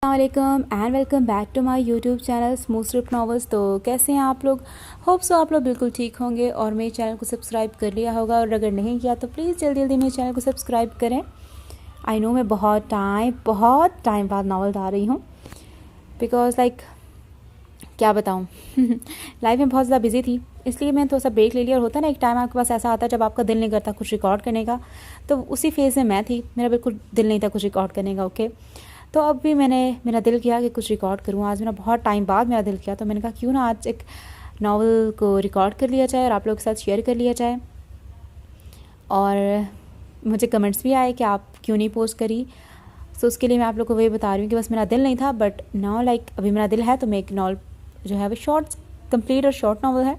अस्सलाम and welcome back to my YouTube channel smooth script novels. तो कैसे हैं आप लोग? होप सो आप लोग बिल्कुल ठीक होंगे और मेरे चैनल को सब्सक्राइब कर लिया होगा, और अगर नहीं किया तो प्लीज़ जल्दी जल्दी मेरे चैनल को सब्सक्राइब करें। आई नो मैं बहुत टाइम बाद नॉवल ला रही हूँ, बिकॉज क्या बताऊँ लाइफ में बहुत ज़्यादा बिजी थी, इसलिए मैंने थोड़ा सा ब्रेक ले लिया। और होता है ना, एक टाइम आपके पास ऐसा आता है जब आपका दिल नहीं करता कुछ रिकॉर्ड करने का, तो उसी फेज़ में मैं थी। मेरा बिल्कुल दिल नहीं था कुछ रिकॉर्ड करने का। ओके, तो अब भी मेरा दिल किया कि कुछ रिकॉर्ड करूँ। आज मेरा बहुत टाइम बाद मेरा दिल किया, तो मैंने कहा क्यों ना आज एक नावल को रिकॉर्ड कर लिया जाए और आप लोगों के साथ शेयर कर लिया जाए। और मुझे कमेंट्स भी आए कि आप क्यों नहीं पोस्ट करी, तो उसके लिए मैं आप लोग को वही बता रही हूँ कि बस मेरा दिल नहीं था, बट नाउ अभी मेरा दिल है, तो मैं एक नावल जो है वो कंप्लीट और शॉर्ट नावल है।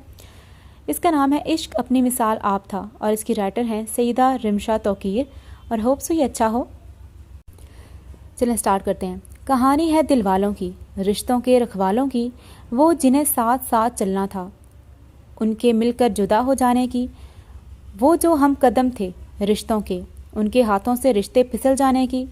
इसका नाम है इश्क अपनी मिसाल आप था, और इसकी राइटर हैं सईदा रिमशा तौकीर, और होप सो ये अच्छा हो। चलें स्टार्ट करते हैं। कहानी है दिल वालों की, रिश्तों के रखवालों की, वो जिन्हें साथ साथ चलना था, उनके मिलकर जुदा हो जाने की। वो जो हम कदम थे रिश्तों के, उनके हाथों से रिश्ते फिसल जाने की,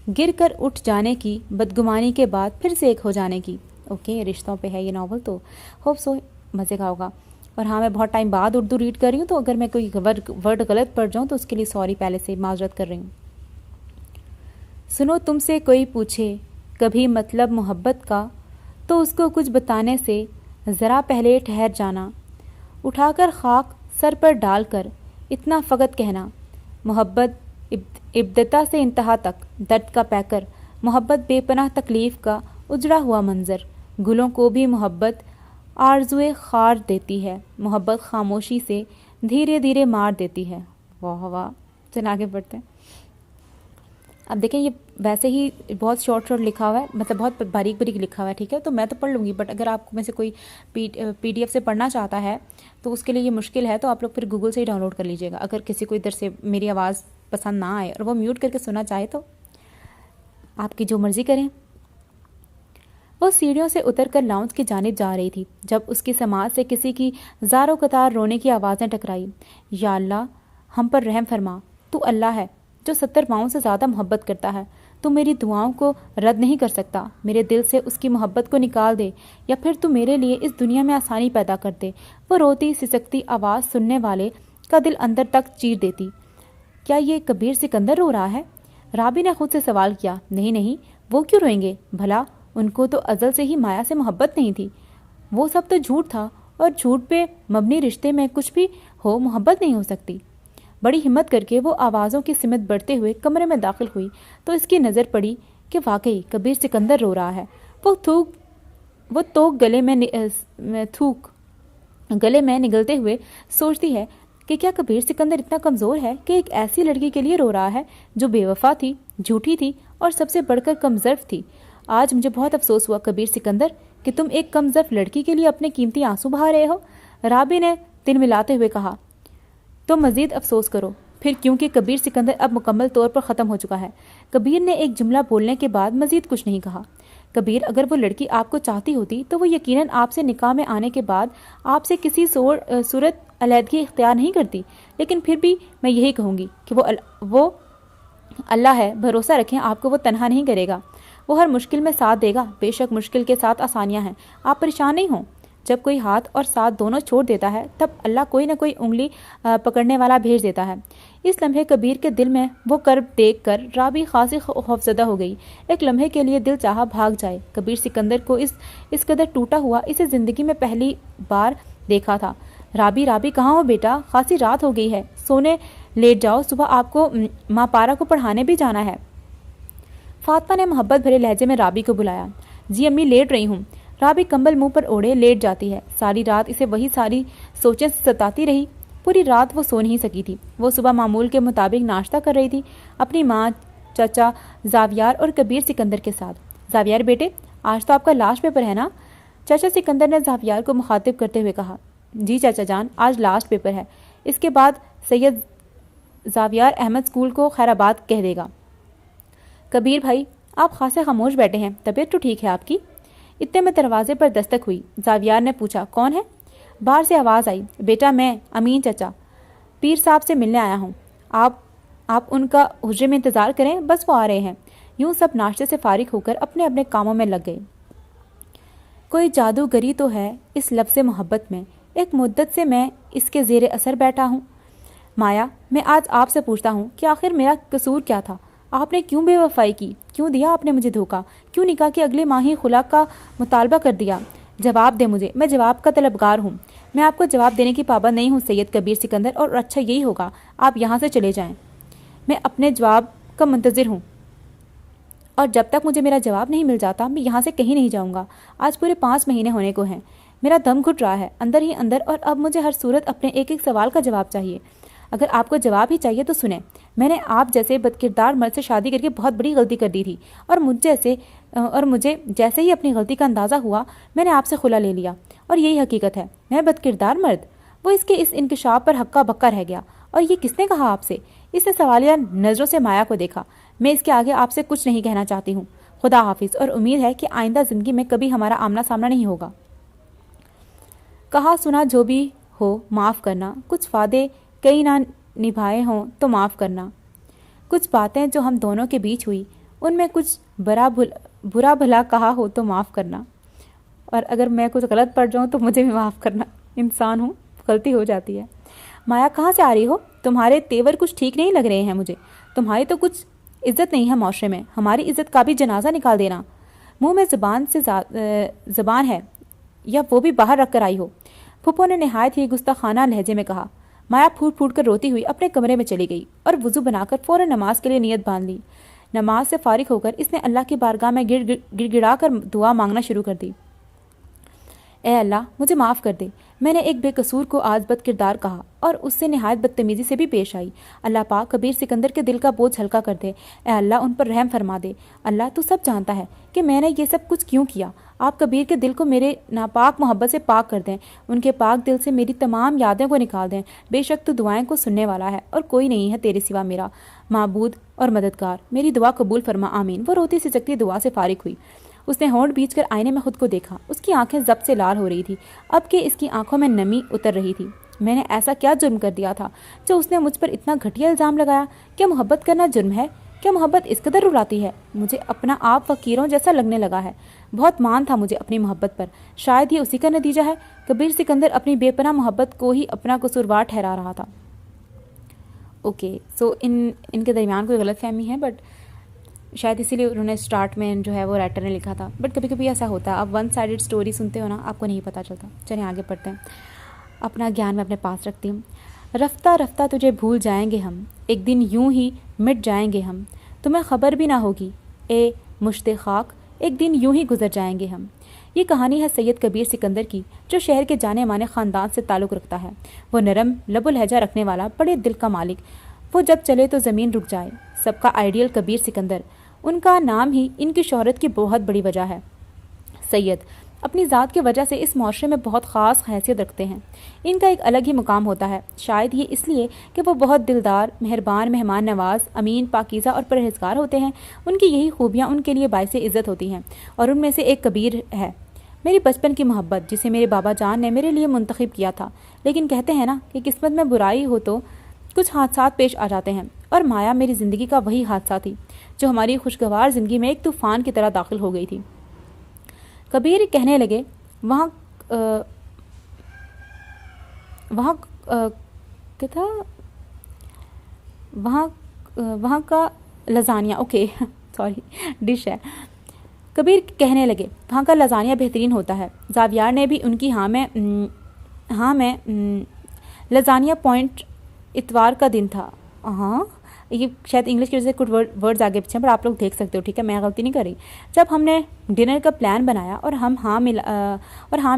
गिर कर उठ जाने की, बदगुमानी के बाद फिर से एक हो जाने की। ओके, रिश्तों पे है ये नावल, तो होप सो मज़े का होगा। और हाँ, मैं बहुत टाइम बाद उर्दू रीड कर रही हूँ, तो अगर मैं कोई वर्ड गलत पढ़ जाऊँ तो उसके लिए सॉरी, पहले से माजरत कर रही हूँ। सुनो, तुमसे कोई पूछे कभी मतलब मोहब्बत का, तो उसको कुछ बताने से ज़रा पहले ठहर जाना। उठाकर खाक सर पर डालकर इतना फ़कत कहना, मोहब्बत इब्तदा से इंतहा तक दर्द का पैकर, मोहब्बत बेपनाह तकलीफ़ का उजड़ा हुआ मंज़र। गुलों को भी मोहब्बत आरज़ुए खार देती है, मोहब्बत खामोशी से धीरे धीरे मार देती है। वाह वाह, चल आगे बढ़ते हैं। अब देखें, ये वैसे ही बहुत शॉर्ट लिखा हुआ है, मतलब बहुत बारीक बारीक लिखा हुआ है, ठीक है, तो मैं तो पढ़ लूँगी, बट अगर आप में से कोई PDF से पढ़ना चाहता है तो उसके लिए ये मुश्किल है, तो आप लोग फिर गूगल से ही डाउनलोड कर लीजिएगा। अगर किसी को इधर से मेरी आवाज़ पसंद ना आए और वो म्यूट करके सुनना चाहे तो आपकी जो मर्ज़ी करें। वो सीढ़ियों से उतर कर लाउंज की जानिब जा रही थी जब उसकी समाज से किसी की ज़ारो कतार रोने की आवाज़ें टकराई। या अल्लाह, हम पर रहम फरमा, तू अल्लाह है जो 70 पाँव से ज़्यादा मोहब्बत करता है। तू मेरी दुआओं को रद्द नहीं कर सकता, मेरे दिल से उसकी मोहब्बत को निकाल दे, या फिर तू मेरे लिए इस दुनिया में आसानी पैदा कर दे। वो रोती सिसकती आवाज़ सुनने वाले का दिल अंदर तक चीर देती। क्या ये कबीर सिकंदर रो रहा है? राबी ने खुद से सवाल किया। नहीं नहीं, वो क्यों रोएंगे भला? उनको तो अज़ल से ही माया से मोहब्बत नहीं थी। वो सब तो झूठ था, और झूठ पे मबनी रिश्ते में कुछ भी हो मोहब्बत नहीं हो सकती। बड़ी हिम्मत करके वो आवाज़ों की सिमत बढ़ते हुए कमरे में दाखिल हुई, तो इसकी नज़र पड़ी कि वाकई कबीर सिकंदर रो रहा है। वो तो गले में निगलते हुए सोचती है कि क्या कबीर सिकंदर इतना कमज़ोर है कि एक ऐसी लड़की के लिए रो रहा है जो बेवफा थी, झूठी थी और सबसे बढ़कर कमज़र्फ थी। आज मुझे बहुत अफसोस हुआ कबीर सिकंदर कि तुम एक कमज़र्फ लड़की के लिए अपने कीमती आंसू बहा रहे हो। राबी ने तिल मिलाते हुए कहा। तो मज़ीद अफसोस करो फिर, क्योंकि कबीर सिकंदर अब मुकम्मल तौर पर ख़त्म हो चुका है। कबीर ने एक जुमला बोलने के बाद मज़ीद कुछ नहीं कहा। कबीर, अगर वो लड़की आपको चाहती होती तो वो यकीनन आपसे निकाह में आने के बाद आपसे किसी सूरत अलहदगी इख्तियार नहीं करती। लेकिन फिर भी मैं यही कहूँगी कि वो अल्लाह है, भरोसा रखें, आपको वो तनहा नहीं करेगा। वो हर मुश्किल में साथ देगा। बेशक मुश्किल के साथ आसानियाँ हैं, आप परेशान नहीं हों। जब कोई हाथ और साथ दोनों छोड़ देता है, तब अल्लाह कोई ना कोई उंगली पकड़ने वाला भेज देता है। इस लम्हे कबीर के दिल में वो कर्ब देख कर राबी खासी खौफजदा हो गई। एक लम्हे के लिए दिल चाहा भाग जाए। कबीर सिकंदर को इस कदर टूटा हुआ इसे ज़िंदगी में पहली बार देखा था। राबी, राबी कहाँ हो बेटा? खासी रात हो गई है, सोने लेट जाओ, सुबह आपको माँ पारा को पढ़ाने भी जाना है। फातिमा ने मोहब्बत भरे लहजे में राबी को बुलाया। जी अम्मी, लेट रही हूँ। राबी कंबल मुंह पर ओढ़े लेट जाती है। सारी रात इसे वही सारी सोचें सताती रही। पूरी रात वो सो नहीं सकी थी। वो सुबह मामूल के मुताबिक नाश्ता कर रही थी अपनी माँ, चाचा जावियार और कबीर सिकंदर के साथ। जावियार बेटे, आज तो आपका लास्ट पेपर है ना? चाचा सिकंदर ने जावियार को मुखातिब करते हुए कहा। जी चाचा जान, आज लास्ट पेपर है, इसके बाद सैयद जावियार अहमद स्कूल को खैराबाद कह देगा। कबीर भाई, आप खासे खामोश बैठे हैं, तबीयत तो ठीक है आपकी? इतने में दरवाजे पर दस्तक हुई। जावियार ने पूछा, कौन है? बाहर से आवाज़ आई, बेटा मैं अमीन चाचा पीर साहब से मिलने आया हूँ। आप उनका हुज्रे में इंतज़ार करें, बस वो आ रहे हैं। यूं सब नाश्ते से फारिग होकर अपने अपने कामों में लग गए। कोई जादूगरी तो है इस लफ्ज़ मोहब्बत में, एक मुद्दत से मैं इसके ज़ेरे असर बैठा हूँ। माया, मैं आज आपसे पूछता हूँ कि आखिर मेरा कसूर क्या था? आपने क्यों बेवफाई की? क्यों दिया आपने मुझे धोखा? क्यों निकाह के अगले माह ही खुला का मुतालबा कर दिया? जवाब दे मुझे, मैं जवाब का तलबगार हूँ। मैं आपको जवाब देने की पाबंद नहीं हूँ सैयद कबीर सिकंदर, और अच्छा यही होगा आप यहाँ से चले जाएं। मैं अपने जवाब का मुंतज़िर हूँ, और जब तक मुझे मेरा जवाब नहीं मिल जाता मैं यहाँ से कहीं नहीं जाऊँगा। आज पूरे 5 महीने होने को हैं। मेरा दम घुट रहा है अंदर ही अंदर, और अब मुझे हर सूरत अपने एक एक सवाल का जवाब चाहिए। अगर आपको जवाब ही चाहिए तो सुने। मैंने आप जैसे बदकिरदार मर्द से शादी करके बहुत बड़ी गलती कर दी थी, और मुझे जैसे ही अपनी गलती का अंदाज़ा हुआ मैंने आपसे खुला ले लिया, और यही हकीकत है। मैं बदकिरदार मर्द? वो इसके इस इंकशाफ पर हक्का बक्का रह गया। और ये किसने कहा आपसे? इसने सवालिया नज़रों से माया को देखा। मैं इसके आगे आपसे कुछ नहीं कहना चाहती हूँ। खुदा हाफिज़, और उम्मीद है कि आइंदा ज़िंदगी में कभी हमारा आमना सामना नहीं होगा। कहा सुना जो भी हो माफ़ करना, कुछ वादे कई ना निभाए हों तो माफ़ करना, कुछ बातें जो हम दोनों के बीच हुई उनमें कुछ बुरा भला कहा हो तो माफ़ करना, और अगर मैं कुछ गलत पढ़ जाऊँ तो मुझे भी माफ़ करना। इंसान हूँ, गलती हो जाती है। माया, कहाँ से आ रही हो? तुम्हारे तेवर कुछ ठीक नहीं लग रहे हैं मुझे। तुम्हारी तो कुछ इज्जत नहीं है माशरे में। हमारी इज्जत का भी जनाजा निकाल देना। मुंह में ज़बान है या वो भी बाहर रख कर आई हो? फूफो ने नहायत ही गुस्ताखाना लहजे में कहा। माया फूट फूट कर रोती हुई अपने कमरे में चली गई और वुज़ू बनाकर फ़ौरन नमाज के लिए नियत बांध ली। नमाज से फारिग होकर इसने अल्लाह की बारगाह में गिड़गिड़ा कर दुआ मांगना शुरू कर दी। ए अल्लाह, मुझे माफ़ कर दे। मैंने एक बेकसूर को आज बदकिरदार कहा और उससे नहायत बदतमीज़ी से भी पेश आई। अल्लाह पाक कबीर सिकंदर के दिल का बोझ हल्का कर दे। ए अल्लाह, उन पर रहम फरमा दे। अल्लाह, तू सब जानता है कि मैंने ये सब कुछ क्यों किया। आप कबीर के दिल को मेरे नापाक मोहब्बत से पाक कर दें। उनके पाक दिल से मेरी तमाम यादें को निकाल दें। बेशक तू दुआएं को सुनने वाला है और कोई नहीं है तेरे सिवा मेरा माबूद और मददगार। मेरी दुआ कबूल फरमा, आमीन। वो रोती सिसकती दुआ से फारिग हुई। उसने होंठ बीच कर आईने में खुद को देखा। उसकी आंखें जब्त से लाल हो रही थी। अब कि इसकी आंखों में नमी उतर रही थी। मैंने ऐसा क्या जुर्म कर दिया था जो उसने मुझ पर इतना घटिया इल्ज़ाम लगाया? क्या मोहब्बत करना जुर्म है? क्या मोहब्बत इस कदर रुलाती है? मुझे अपना आप फकीरों जैसा लगने लगा है। बहुत मान था मुझे अपनी मोहब्बत पर। शायद ये उसी का नतीजा है। कबीर सिकंदर अपनी बेपनाह मोहब्बत को ही अपना कसूरवार ठहरा रहा था। ओके, सो इनके दरमियान कोई गलतफहमी है, बट शायद इसीलिए उन्होंने स्टार्ट में जो है वो राइटर ने लिखा था। बट कभी कभी ऐसा होता है, आप वन साइडेड स्टोरी सुनते हो ना, आपको नहीं पता चलता। चलिए आगे पढ़ते हैं। अपना ज्ञान मैं अपने पास रखती हूँ। रफ्ता रफ्ता तुझे भूल जाएंगे हम, एक दिन यूं ही मिट जाएंगे हम। तुम्हें खबर भी ना होगी ए मुश्ते खाक, एक दिन यूं ही गुजर जाएंगे हम। ये कहानी है सैयद कबीर सिकंदर की, जो शहर के जाने माने ख़ानदान से ताल्लुक़ रखता है। वो नरम लबो लहजा रखने वाला, बड़े दिल का मालिक। वो जब चले तो ज़मीन रुक जाए। सबका आइडियल कबीर सिकंदर। उनका नाम ही इनकी शोहरत की बहुत बड़ी वजह है। सैयद अपनी ज़ात की वजह से इस माशरे में बहुत ख़ास हैसियत रखते हैं। इनका एक अलग ही मुकाम होता है। शायद ये इसलिए कि वो बहुत दिलदार, मेहरबान, मेहमान नवाज, अमीन, पाकीज़ा और परहेज़गार होते हैं। उनकी यही खूबियाँ उनके लिए बाइसे इज़्ज़त होती हैं, और उनमें से एक कबीर है। मेरी बचपन की मोहब्बत, जिसे मेरे बाबा जान ने मेरे लिए मुंतखब किया था। लेकिन कहते हैं ना कि किस्मत में बुराई हो तो कुछ हादसा पेश आ जाते हैं, और माया मेरी ज़िंदगी का वही हादसा थी जो हमारी खुशगवार ज़िंदगी में एक तूफ़ान की तरह दाखिल हो गई थी। कबीर कहने लगे, वहाँ क्या था, वहाँ का लजानिया, ओके सॉरी, डिश है। कबीर कहने लगे, वहाँ का लजानिया बेहतरीन होता है। जावियार ने भी उनकी हाँ में लजानिया पॉइंट इतवार का दिन था। हाँ, ये शायद इंग्लिश की वजह से कुछ वर्ड्स आगे पीछे, पर आप लोग देख सकते हो, ठीक है, मैं गलती नहीं करी। जब हमने डिनर का प्लान बनाया और हम हाँ में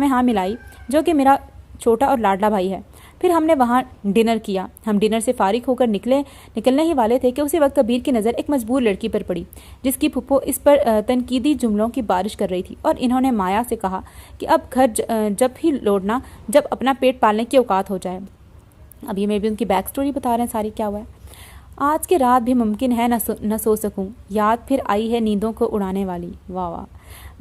हाँ मिलाई, जो कि मेरा छोटा और लाडला भाई है, फिर हमने वहाँ डिनर किया। हम डिनर से फारिग होकर निकलने ही वाले थे कि उसी वक्त कबीर की नज़र एक मजबूर लड़की पर पड़ी, जिसकी फुप्पो इस पर तनकीदी जुमलों की बारिश कर रही थी। और इन्होंने माया से कहा कि अब घर जब ही लौटना, जब अपना पेट पालने की औकात हो जाए। अब ये मैं भी उनकी बैक स्टोरी बता रहे हैं सारी, क्या हुआ है। आज की रात भी मुमकिन है न सो सकूं, याद फिर आई है नींदों को उड़ाने वाली। वाह वाह,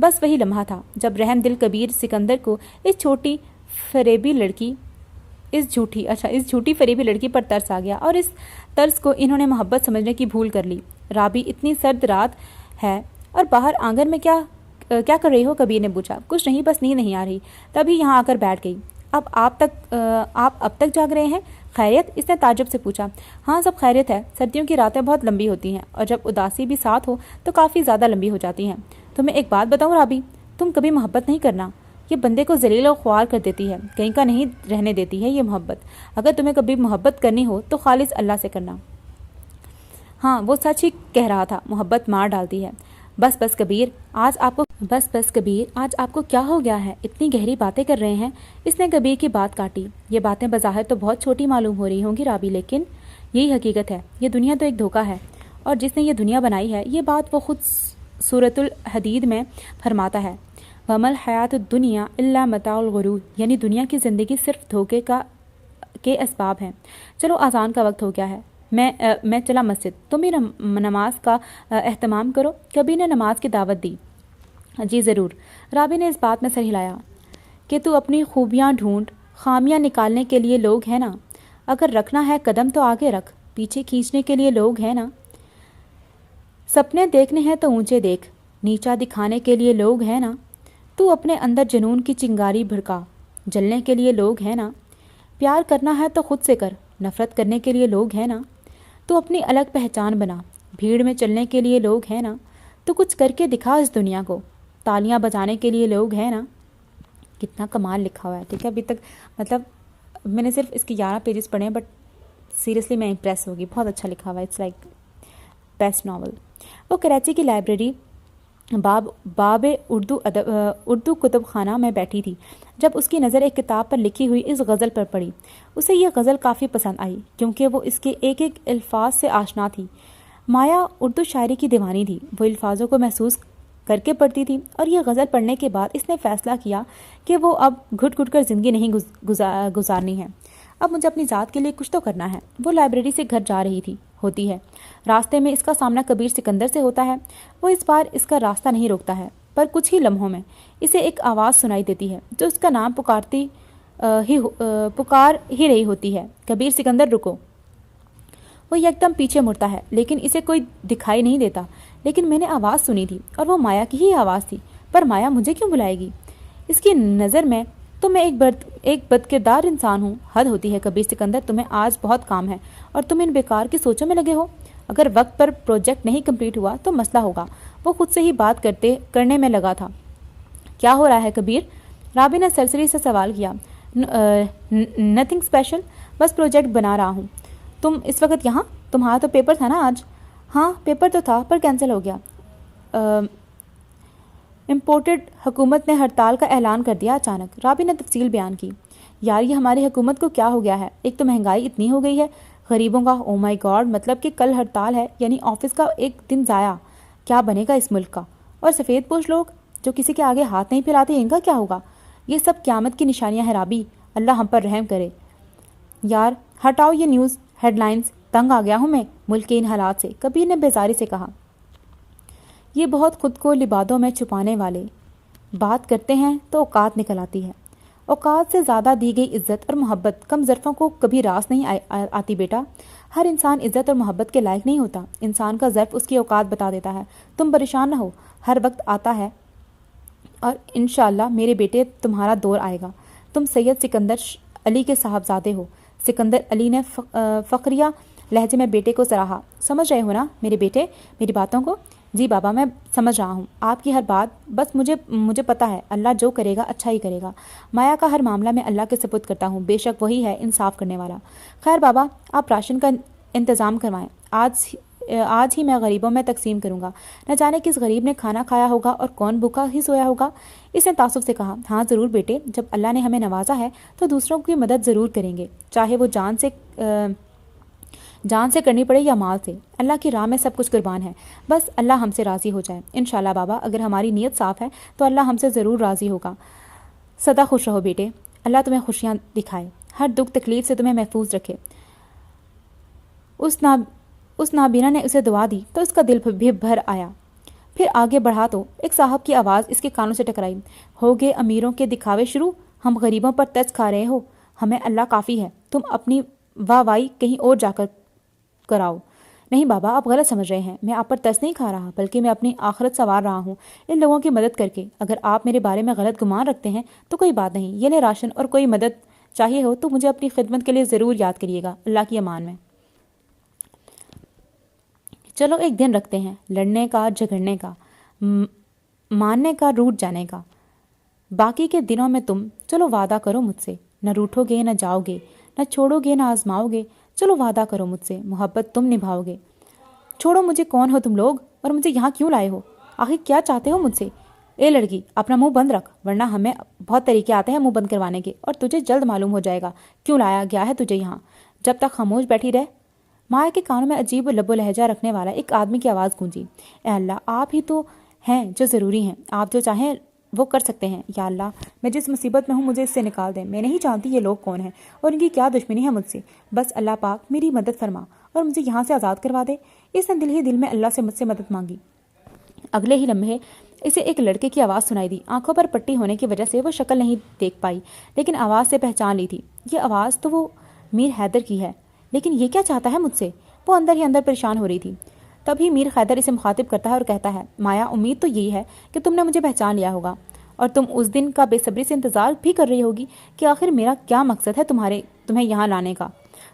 बस वही लम्हा था जब रहम दिल कबीर सिकंदर को इस झूठी फरेबी लड़की पर तरस आ गया, और इस तरस को इन्होंने मोहब्बत समझने की भूल कर ली। राबी, इतनी सर्द रात ہے اور باہر آنگن میں کیا کر رہی ہو؟ کبیر نے پوچھا۔ کچھ نہیں، بس نیند نہیں آ رہی، تبھی یہاں آ کر بیٹھ گئی۔ آپ اب تک جاگ رہے ہیں؟ خیریت؟ اس نے تعجب سے پوچھا۔ ہاں سب خیریت ہے، سردیوں کی راتیں بہت لمبی ہوتی ہیں اور جب اداسی بھی ساتھ ہو تو کافی زیادہ لمبی ہو جاتی ہیں۔ تمہیں ایک بات بتاؤں رابی، تم کبھی محبت نہیں کرنا، یہ بندے کو ذلیل و خوار کر دیتی ہے، کہیں کا نہیں رہنے دیتی ہے یہ محبت۔ اگر تمہیں کبھی محبت کرنی ہو تو خالص اللہ سے کرنا۔ ہاں وہ سچ ہی کہہ رہا تھا، محبت مار ڈالتی ہے۔ بس کبیر آج آپ کو کیا ہو گیا ہے؟ اتنی گہری باتیں کر رہے ہیں؟ اس نے کبیر کی بات کاٹی۔ یہ باتیں بظاہر تو بہت چھوٹی معلوم ہو رہی ہوں گی رابی، لیکن یہی حقیقت ہے، یہ دنیا تو ایک دھوکہ ہے، اور جس نے یہ دنیا بنائی ہے، یہ بات وہ خود سورۃ الحدید میں فرماتا ہے، وَمَا الْحَيَاةُ الدُّنْيَا إِلَّا مَتَاعُ الْغُرُورِ، یعنی دنیا کی زندگی صرف دھوکے کے اسباب ہیں۔ چلو اذان کا وقت ہو گیا ہے، میں چلا مسجد، تم بھی نماز کا اہتمام کرو۔ کبیر نے نماز کی دعوت دی۔ جی ضرور۔ رابی نے اس بات میں سر ہلایا کہ تو اپنی خوبیاں ڈھونڈ، خامیاں نکالنے کے لیے لوگ ہیں نا، اگر رکھنا ہے قدم تو آگے رکھ، پیچھے کھینچنے کے لیے لوگ ہیں نا، سپنے دیکھنے ہیں تو اونچے دیکھ، نیچا دکھانے کے لیے لوگ ہیں نا، تو اپنے اندر جنون کی چنگاری بھڑکا، جلنے کے لیے لوگ ہیں نا، پیار کرنا ہے تو خود سے کر، نفرت کرنے کے لیے لوگ ہیں نا، تو اپنی الگ پہچان بنا، بھیڑ میں چلنے کے لیے لوگ ہیں نا، تو کچھ کر کے دکھا اس دنیا کو، تالیاں بجانے کے لیے لوگ ہیں نا۔ کتنا کمال لکھا ہوا ہے، ٹھیک ہے، ابھی تک مطلب میں نے صرف اس کے 11 پیجز پڑھے ہیں، بٹ سیریسلی میں امپریس ہوگی، بہت اچھا لکھا ہوا ہے، اٹس لائک بیسٹ ناول۔ وہ کراچی کی لائبریری باب اردو کتب خانہ میں بیٹھی تھی جب اس کی نظر ایک کتاب پر لکھی ہوئی اس غزل پر پڑی۔ اسے یہ غزل کافی پسند آئی کیونکہ وہ اس کے ایک ایک الفاظ سے آشنا تھی۔ مایا اردو شاعری کی دیوانی تھی، وہ الفاظوں کو محسوس کر کے پڑھتی تھی، اور یہ غزل پڑھنے کے بعد اس نے فیصلہ کیا کہ وہ اب گھٹ گھٹ کر زندگی نہیں گزارنی ہے، اب مجھے اپنی ذات کے لیے کچھ تو کرنا ہے۔ وہ لائبریری سے گھر جا رہی ہوتی ہے، راستے میں اس کا سامنا کبیر سکندر سے ہوتا ہے۔ وہ اس بار اس کا راستہ نہیں روکتا ہے، پر کچھ ہی لمحوں میں اسے ایک آواز سنائی دیتی ہے جو اس کا نام پکار ہی رہی ہوتی ہے، کبیر سکندر رکو۔ وہ یکدم پیچھے مڑتا ہے، لیکن اسے کوئی دکھائی نہیں دیتا۔ لیکن میں نے آواز سنی تھی اور وہ مایا کی ہی آواز تھی، پر مایا مجھے کیوں بلائے گی؟ اس کی نظر میں تو میں ایک بد کردار انسان ہوں۔ حد ہوتی ہے کبیر سکندر، تمہیں آج بہت کام ہے اور تم ان بیکار کی سوچوں میں لگے ہو۔ اگر وقت پر پروجیکٹ نہیں کمپلیٹ ہوا تو مسئلہ ہوگا۔ وہ خود سے ہی بات کرنے میں لگا تھا۔ کیا ہو رہا ہے کبیر؟ رابی نے سرسری سے سوال کیا۔ نتھنگ اسپیشل، بس پروجیکٹ بنا رہا ہوں۔ تم اس وقت یہاں؟ تمہارا تو پیپر تھا نا آج؟ ہاں پیپر تو تھا پر کینسل ہو گیا۔ امپورٹڈ حکومت نے ہڑتال کا اعلان کر دیا اچانک۔ رابی نے تفصیل بیان کی۔ یار یہ ہماری حکومت کو کیا ہو گیا ہے؟ ایک تو مہنگائی اتنی ہو گئی ہے، غریبوں کا او مائی گاڈ، مطلب کہ کل ہڑتال ہے یعنی آفس کا ایک دن ضائع، کیا بنے گا اس ملک کا؟ اور سفید پوش لوگ جو کسی کے آگے ہاتھ نہیں پھیلاتے، ان کا کیا ہوگا؟ یہ سب قیامت کی نشانیاں ہیں رابی، اللہ ہم پر رحم کرے۔ یار ہٹاؤ یہ نیوز ہیڈ لائنز، تنگ آ گیا ہوں میں ملک کے ان حالات سے، کبیر نے بیزاری سے کہا۔ یہ بہت خود کو لبادوں میں چھپانے والے بات کرتے ہیں تو اوقات نکل آتی ہے۔ اوقات سے زیادہ دی گئی عزت اور محبت کم ظرفوں کو کبھی راس نہیں آتی بیٹا۔ ہر انسان عزت اور محبت کے لائق نہیں ہوتا، انسان کا ظرف اس کی اوقات بتا دیتا ہے۔ تم پریشان نہ ہو، ہر وقت آتا ہے اور انشاءاللہ میرے بیٹے تمہارا دور آئے گا۔ تم سید سکندر علی کے صاحبزادے ہو۔ سکندر علی نے فقریہ لہجے میں بیٹے کو سراہا۔ سمجھ رہے ہو نا میرے بیٹے میری باتوں کو؟ جی بابا میں سمجھ رہا ہوں آپ کی ہر بات، بس مجھے پتہ ہے اللہ جو کرے گا اچھا ہی کرے گا۔ مایا کا ہر معاملہ میں اللہ کے سپرد کرتا ہوں، بے شک وہی ہے انصاف کرنے والا۔ خیر بابا آپ راشن کا انتظام کروائیں، آج ہی میں غریبوں میں تقسیم کروں گا، نہ جانے کس غریب نے کھانا کھایا ہوگا اور کون بھوکا ہی سویا ہوگا۔ اس نے تعصب سے کہا۔ ہاں ضرور بیٹے، جب اللہ نے ہمیں نوازا ہے تو دوسروں کی مدد ضرور کریں گے، چاہے وہ جان سے کرنی پڑے یا مال سے، اللہ کی راہ میں سب کچھ قربان ہے، بس اللہ ہم سے راضی ہو جائے۔ انشاءاللہ بابا اگر ہماری نیت صاف ہے تو اللہ ہم سے ضرور راضی ہوگا۔ سدا خوش رہو بیٹے، اللہ تمہیں خوشیاں دکھائے، ہر دکھ تکلیف سے تمہیں محفوظ رکھے۔ اس نابینا نے اسے دعا دی تو اس کا دل بھی بھر آیا۔ پھر آگے بڑھا تو ایک صاحب کی آواز اس کے کانوں سے ٹکرائی۔ ہو گئے امیروں کے دکھاوے شروع، ہم غریبوں پر ترس کھا رہے ہو، ہمیں اللہ کافی ہے، تم اپنی واہ وائی کہیں اور جا کر کراؤ۔ نہیں بابا، آپ غلط سمجھ رہے ہیں، میں آپ پر ترس نہیں کھا رہا، بلکہ میں اپنی آخرت سنوار رہا ہوں ان لوگوں کی مدد کر کے۔ اگر آپ میرے بارے میں غلط گمان رکھتے ہیں تو کوئی بات نہیں، یہ لے راشن، اور کوئی مدد چاہیے ہو تو مجھے اپنی خدمت کے لیے ضرور یاد کریے گا۔ اللہ کی امان میں۔ چلو ایک دن رکھتے ہیں، لڑنے کا، جھگڑنے کا، ماننے کا، روٹ جانے کا۔ باقی کے دنوں میں تم چلو وعدہ کرو مجھ سے، نہ روٹھو گے، نہ جاؤ گے، نہ چھوڑو گے، نہ آزماؤ گے۔ چلو وعدہ کرو مجھ سے، محبت تم نبھاؤ گے۔ چھوڑو مجھے، کون ہو تم لوگ اور مجھے یہاں کیوں لائے ہو؟ آخر کیا چاہتے ہو مجھ سے؟ اے لڑکی، اپنا منہ بند رکھ، ورنہ ہمیں بہت طریقے آتے ہیں منہ بند کروانے کے، اور تجھے جلد معلوم ہو جائے گا کیوں لایا گیا ہے تجھے یہاں۔ جب تک خاموش بیٹھی رہ۔ مایا کے کانوں میں عجیب لب و لہجہ رکھنے والا ایک آدمی کی آواز گونجی۔ اے اللہ، آپ ہی تو ہیں جو ضروری ہیں، آپ جو چاہیں وہ کر سکتے ہیں۔ یا اللہ، میں جس مصیبت میں ہوں مجھے اس سے نکال دیں۔ میں نہیں جانتی یہ لوگ کون ہیں اور ان کی کیا دشمنی ہے مجھ سے، بس اللہ پاک میری مدد فرما اور مجھے یہاں سے آزاد کروا دے۔ اس نے دل ہی دل میں اللہ سے مجھ سے مدد مانگی۔ اگلے ہی لمحے اسے ایک لڑکے کی آواز سنائی دی۔ آنکھوں پر پٹی ہونے کی وجہ سے وہ شکل نہیں دیکھ پائی، لیکن آواز سے پہچان لی تھی۔ یہ آواز تو وہ میر حیدر کی ہے، لیکن یہ کیا چاہتا ہے مجھ سے؟ وہ اندر ہی اندر پریشان ہو رہی تھی۔ تبھی میر حیدر اسے مخاطب کرتا ہے اور کہتا ہے، مایا، امید تو یہی ہے کہ تم نے مجھے پہچان لیا ہوگا، اور تم اس دن کا بے صبری سے انتظار بھی کر رہی ہوگی کہ آخر میرا کیا مقصد ہے تمہیں یہاں لانے کا۔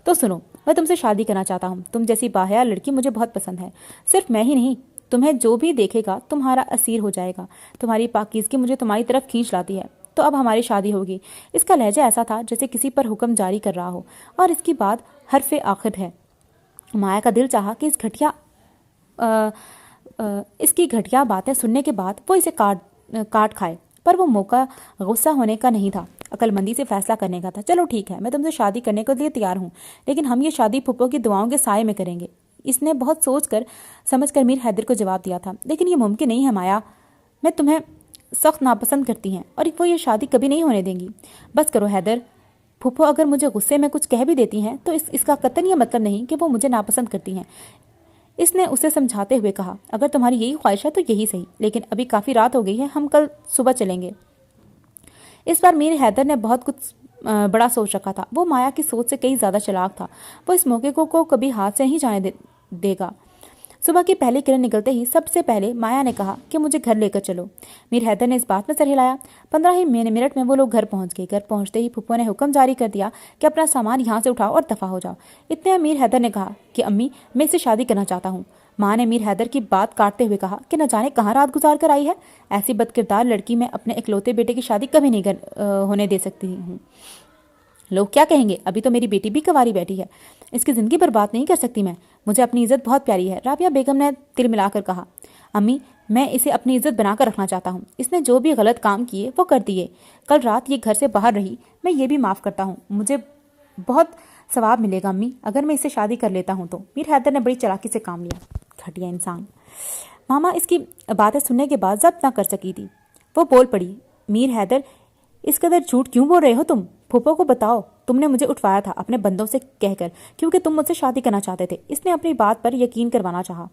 تو سنو، میں تم سے شادی کرنا چاہتا ہوں۔ تم جیسی باحیا لڑکی مجھے بہت پسند ہے۔ صرف میں ہی نہیں، تمہیں جو بھی دیکھے گا تمہارا اسیر ہو جائے گا۔ تمہاری پاکیزگی مجھے تمہاری طرف کھینچ لاتی ہے۔ تو اب ہماری شادی ہوگی۔ اس کا لہجہ ایسا تھا جیسے کسی پر حکم جاری کر رہا ہو، اور اس کی بات حرف آخر ہے۔ مایا کا دل چاہا کہ اس کی گھٹیا باتیں سننے کے بعد وہ اسے کاٹ کھائے، پر وہ موقع غصہ ہونے کا نہیں تھا، عقل مندی سے فیصلہ کرنے کا تھا۔ چلو ٹھیک ہے، میں تم سے شادی کرنے کے لیے تیار ہوں، لیکن ہم یہ شادی پھپھو کی دعاؤں کے سائے میں کریں گے۔ اس نے بہت سوچ کر سمجھ کر میر حیدر کو جواب دیا تھا، لیکن یہ ممکن نہیں ہے مایا، میں تمہیں سخت ناپسند کرتی ہیں اور وہ یہ شادی کبھی نہیں ہونے دیں گی۔ بس کرو حیدر، پھپھو اگر مجھے غصے میں کچھ کہہ بھی دیتی ہیں تو اس کا قطعاً یہ مطلب نہیں کہ وہ مجھے ناپسند کرتی ہیں۔ اس نے اسے سمجھاتے ہوئے کہا، اگر تمہاری یہی خواہش ہے تو یہی صحیح، لیکن ابھی کافی رات ہو گئی ہے، ہم کل صبح چلیں گے۔ اس بار میر حیدر نے بہت کچھ بڑا سوچ رکھا تھا۔ وہ مایا کی سوچ سے کئی زیادہ چلاک تھا۔ وہ اس موقع کو کبھی ہاتھ سے نہیں جانے دے گا۔ صبح کی پہلی کرن نکلتے ہی سب سے پہلے مایا نے کہا کہ مجھے گھر لے کر چلو۔ میر حیدر نے اس بات میں سر ہلایا۔ 15 ہی منٹ میں وہ لوگ گھر پہنچ گئے۔ گھر پہنچتے ہی پھپھو نے حکم جاری کر دیا کہ اپنا سامان یہاں سے اٹھاؤ اور دفع ہو جاؤ۔ اتنے میں میر حیدر نے کہا کہ امی، میں اس سے شادی کرنا چاہتا ہوں۔ ماں نے میر حیدر کی بات کاٹتے ہوئے کہا کہ نہ جانے کہاں رات گزار کر آئی ہے، ایسی بد کردار لڑکی میں اپنے اکلوتے بیٹے کی شادی کبھی نہیں ہونے دے سکتی ہوں۔ لوگ کیا کہیں گے؟ ابھی تو میری بیٹی بھی کنواری بیٹھی ہے، اس کی زندگی برباد نہیں کر سکتی میں، مجھے اپنی عزت بہت پیاری ہے۔ رابعہ بیگم نے تل ملا کر کہا، امی، میں اسے اپنی عزت بنا کر رکھنا چاہتا ہوں۔ اس نے جو بھی غلط کام کیے وہ کر دیے، کل رات یہ گھر سے باہر رہی، میں یہ بھی معاف کرتا ہوں، مجھے بہت ثواب ملے گا امی اگر میں اسے شادی کر لیتا ہوں تو۔ میر حیدر نے بڑی چلاکی سے کام لیا۔ گھٹیا انسان۔ ماما اس کی باتیں سننے کے بعد ضبط نہ کر سکی تھی۔ وہ بول پڑی، میر حیدر، اس قدر جھوٹ کیوں بول رہے ہو تم؟ پھپھو کو بتاؤ تم نے مجھے اٹھوایا تھا اپنے بندوں سے کہہ کر، کیونکہ تم مجھ سے شادی کرنا چاہتے تھے۔ اس نے اپنی بات پر یقین کروانا چاہا۔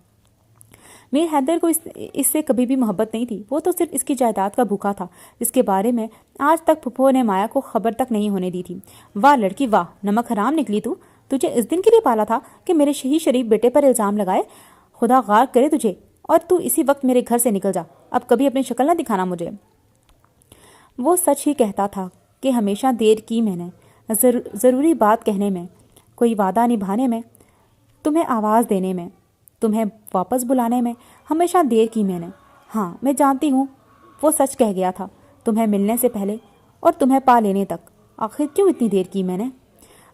میر حیدر کو اس سے کبھی بھی محبت نہیں تھی، وہ تو صرف اس کی جائیداد کا بھوکا تھا، جس کے بارے میں آج تک پھپھو نے مایا کو خبر تک نہیں ہونے دی تھی۔ واہ لڑکی واہ، نمک حرام نکلی تو، تجھے اس دن کے لیے پالا تھا کہ میرے شہید شریف بیٹے پر الزام لگائے؟ خدا غار کرے تجھے، اور تو اسی وقت میرے گھر سے نکل جا، اب کبھی اپنی شکل نہ دکھانا مجھے۔ وہ سچ ہی کہتا تھا کہ ہمیشہ دیر کی میں نے، ضروری بات کہنے میں، کوئی وعدہ نبھانے میں، تمہیں آواز دینے میں، تمہیں واپس بلانے میں ہمیشہ دیر کی میں نے۔ ہاں میں جانتی ہوں وہ سچ کہہ گیا تھا، تمہیں ملنے سے پہلے اور تمہیں پا لینے تک۔ آخر کیوں اتنی دیر کی میں نے؟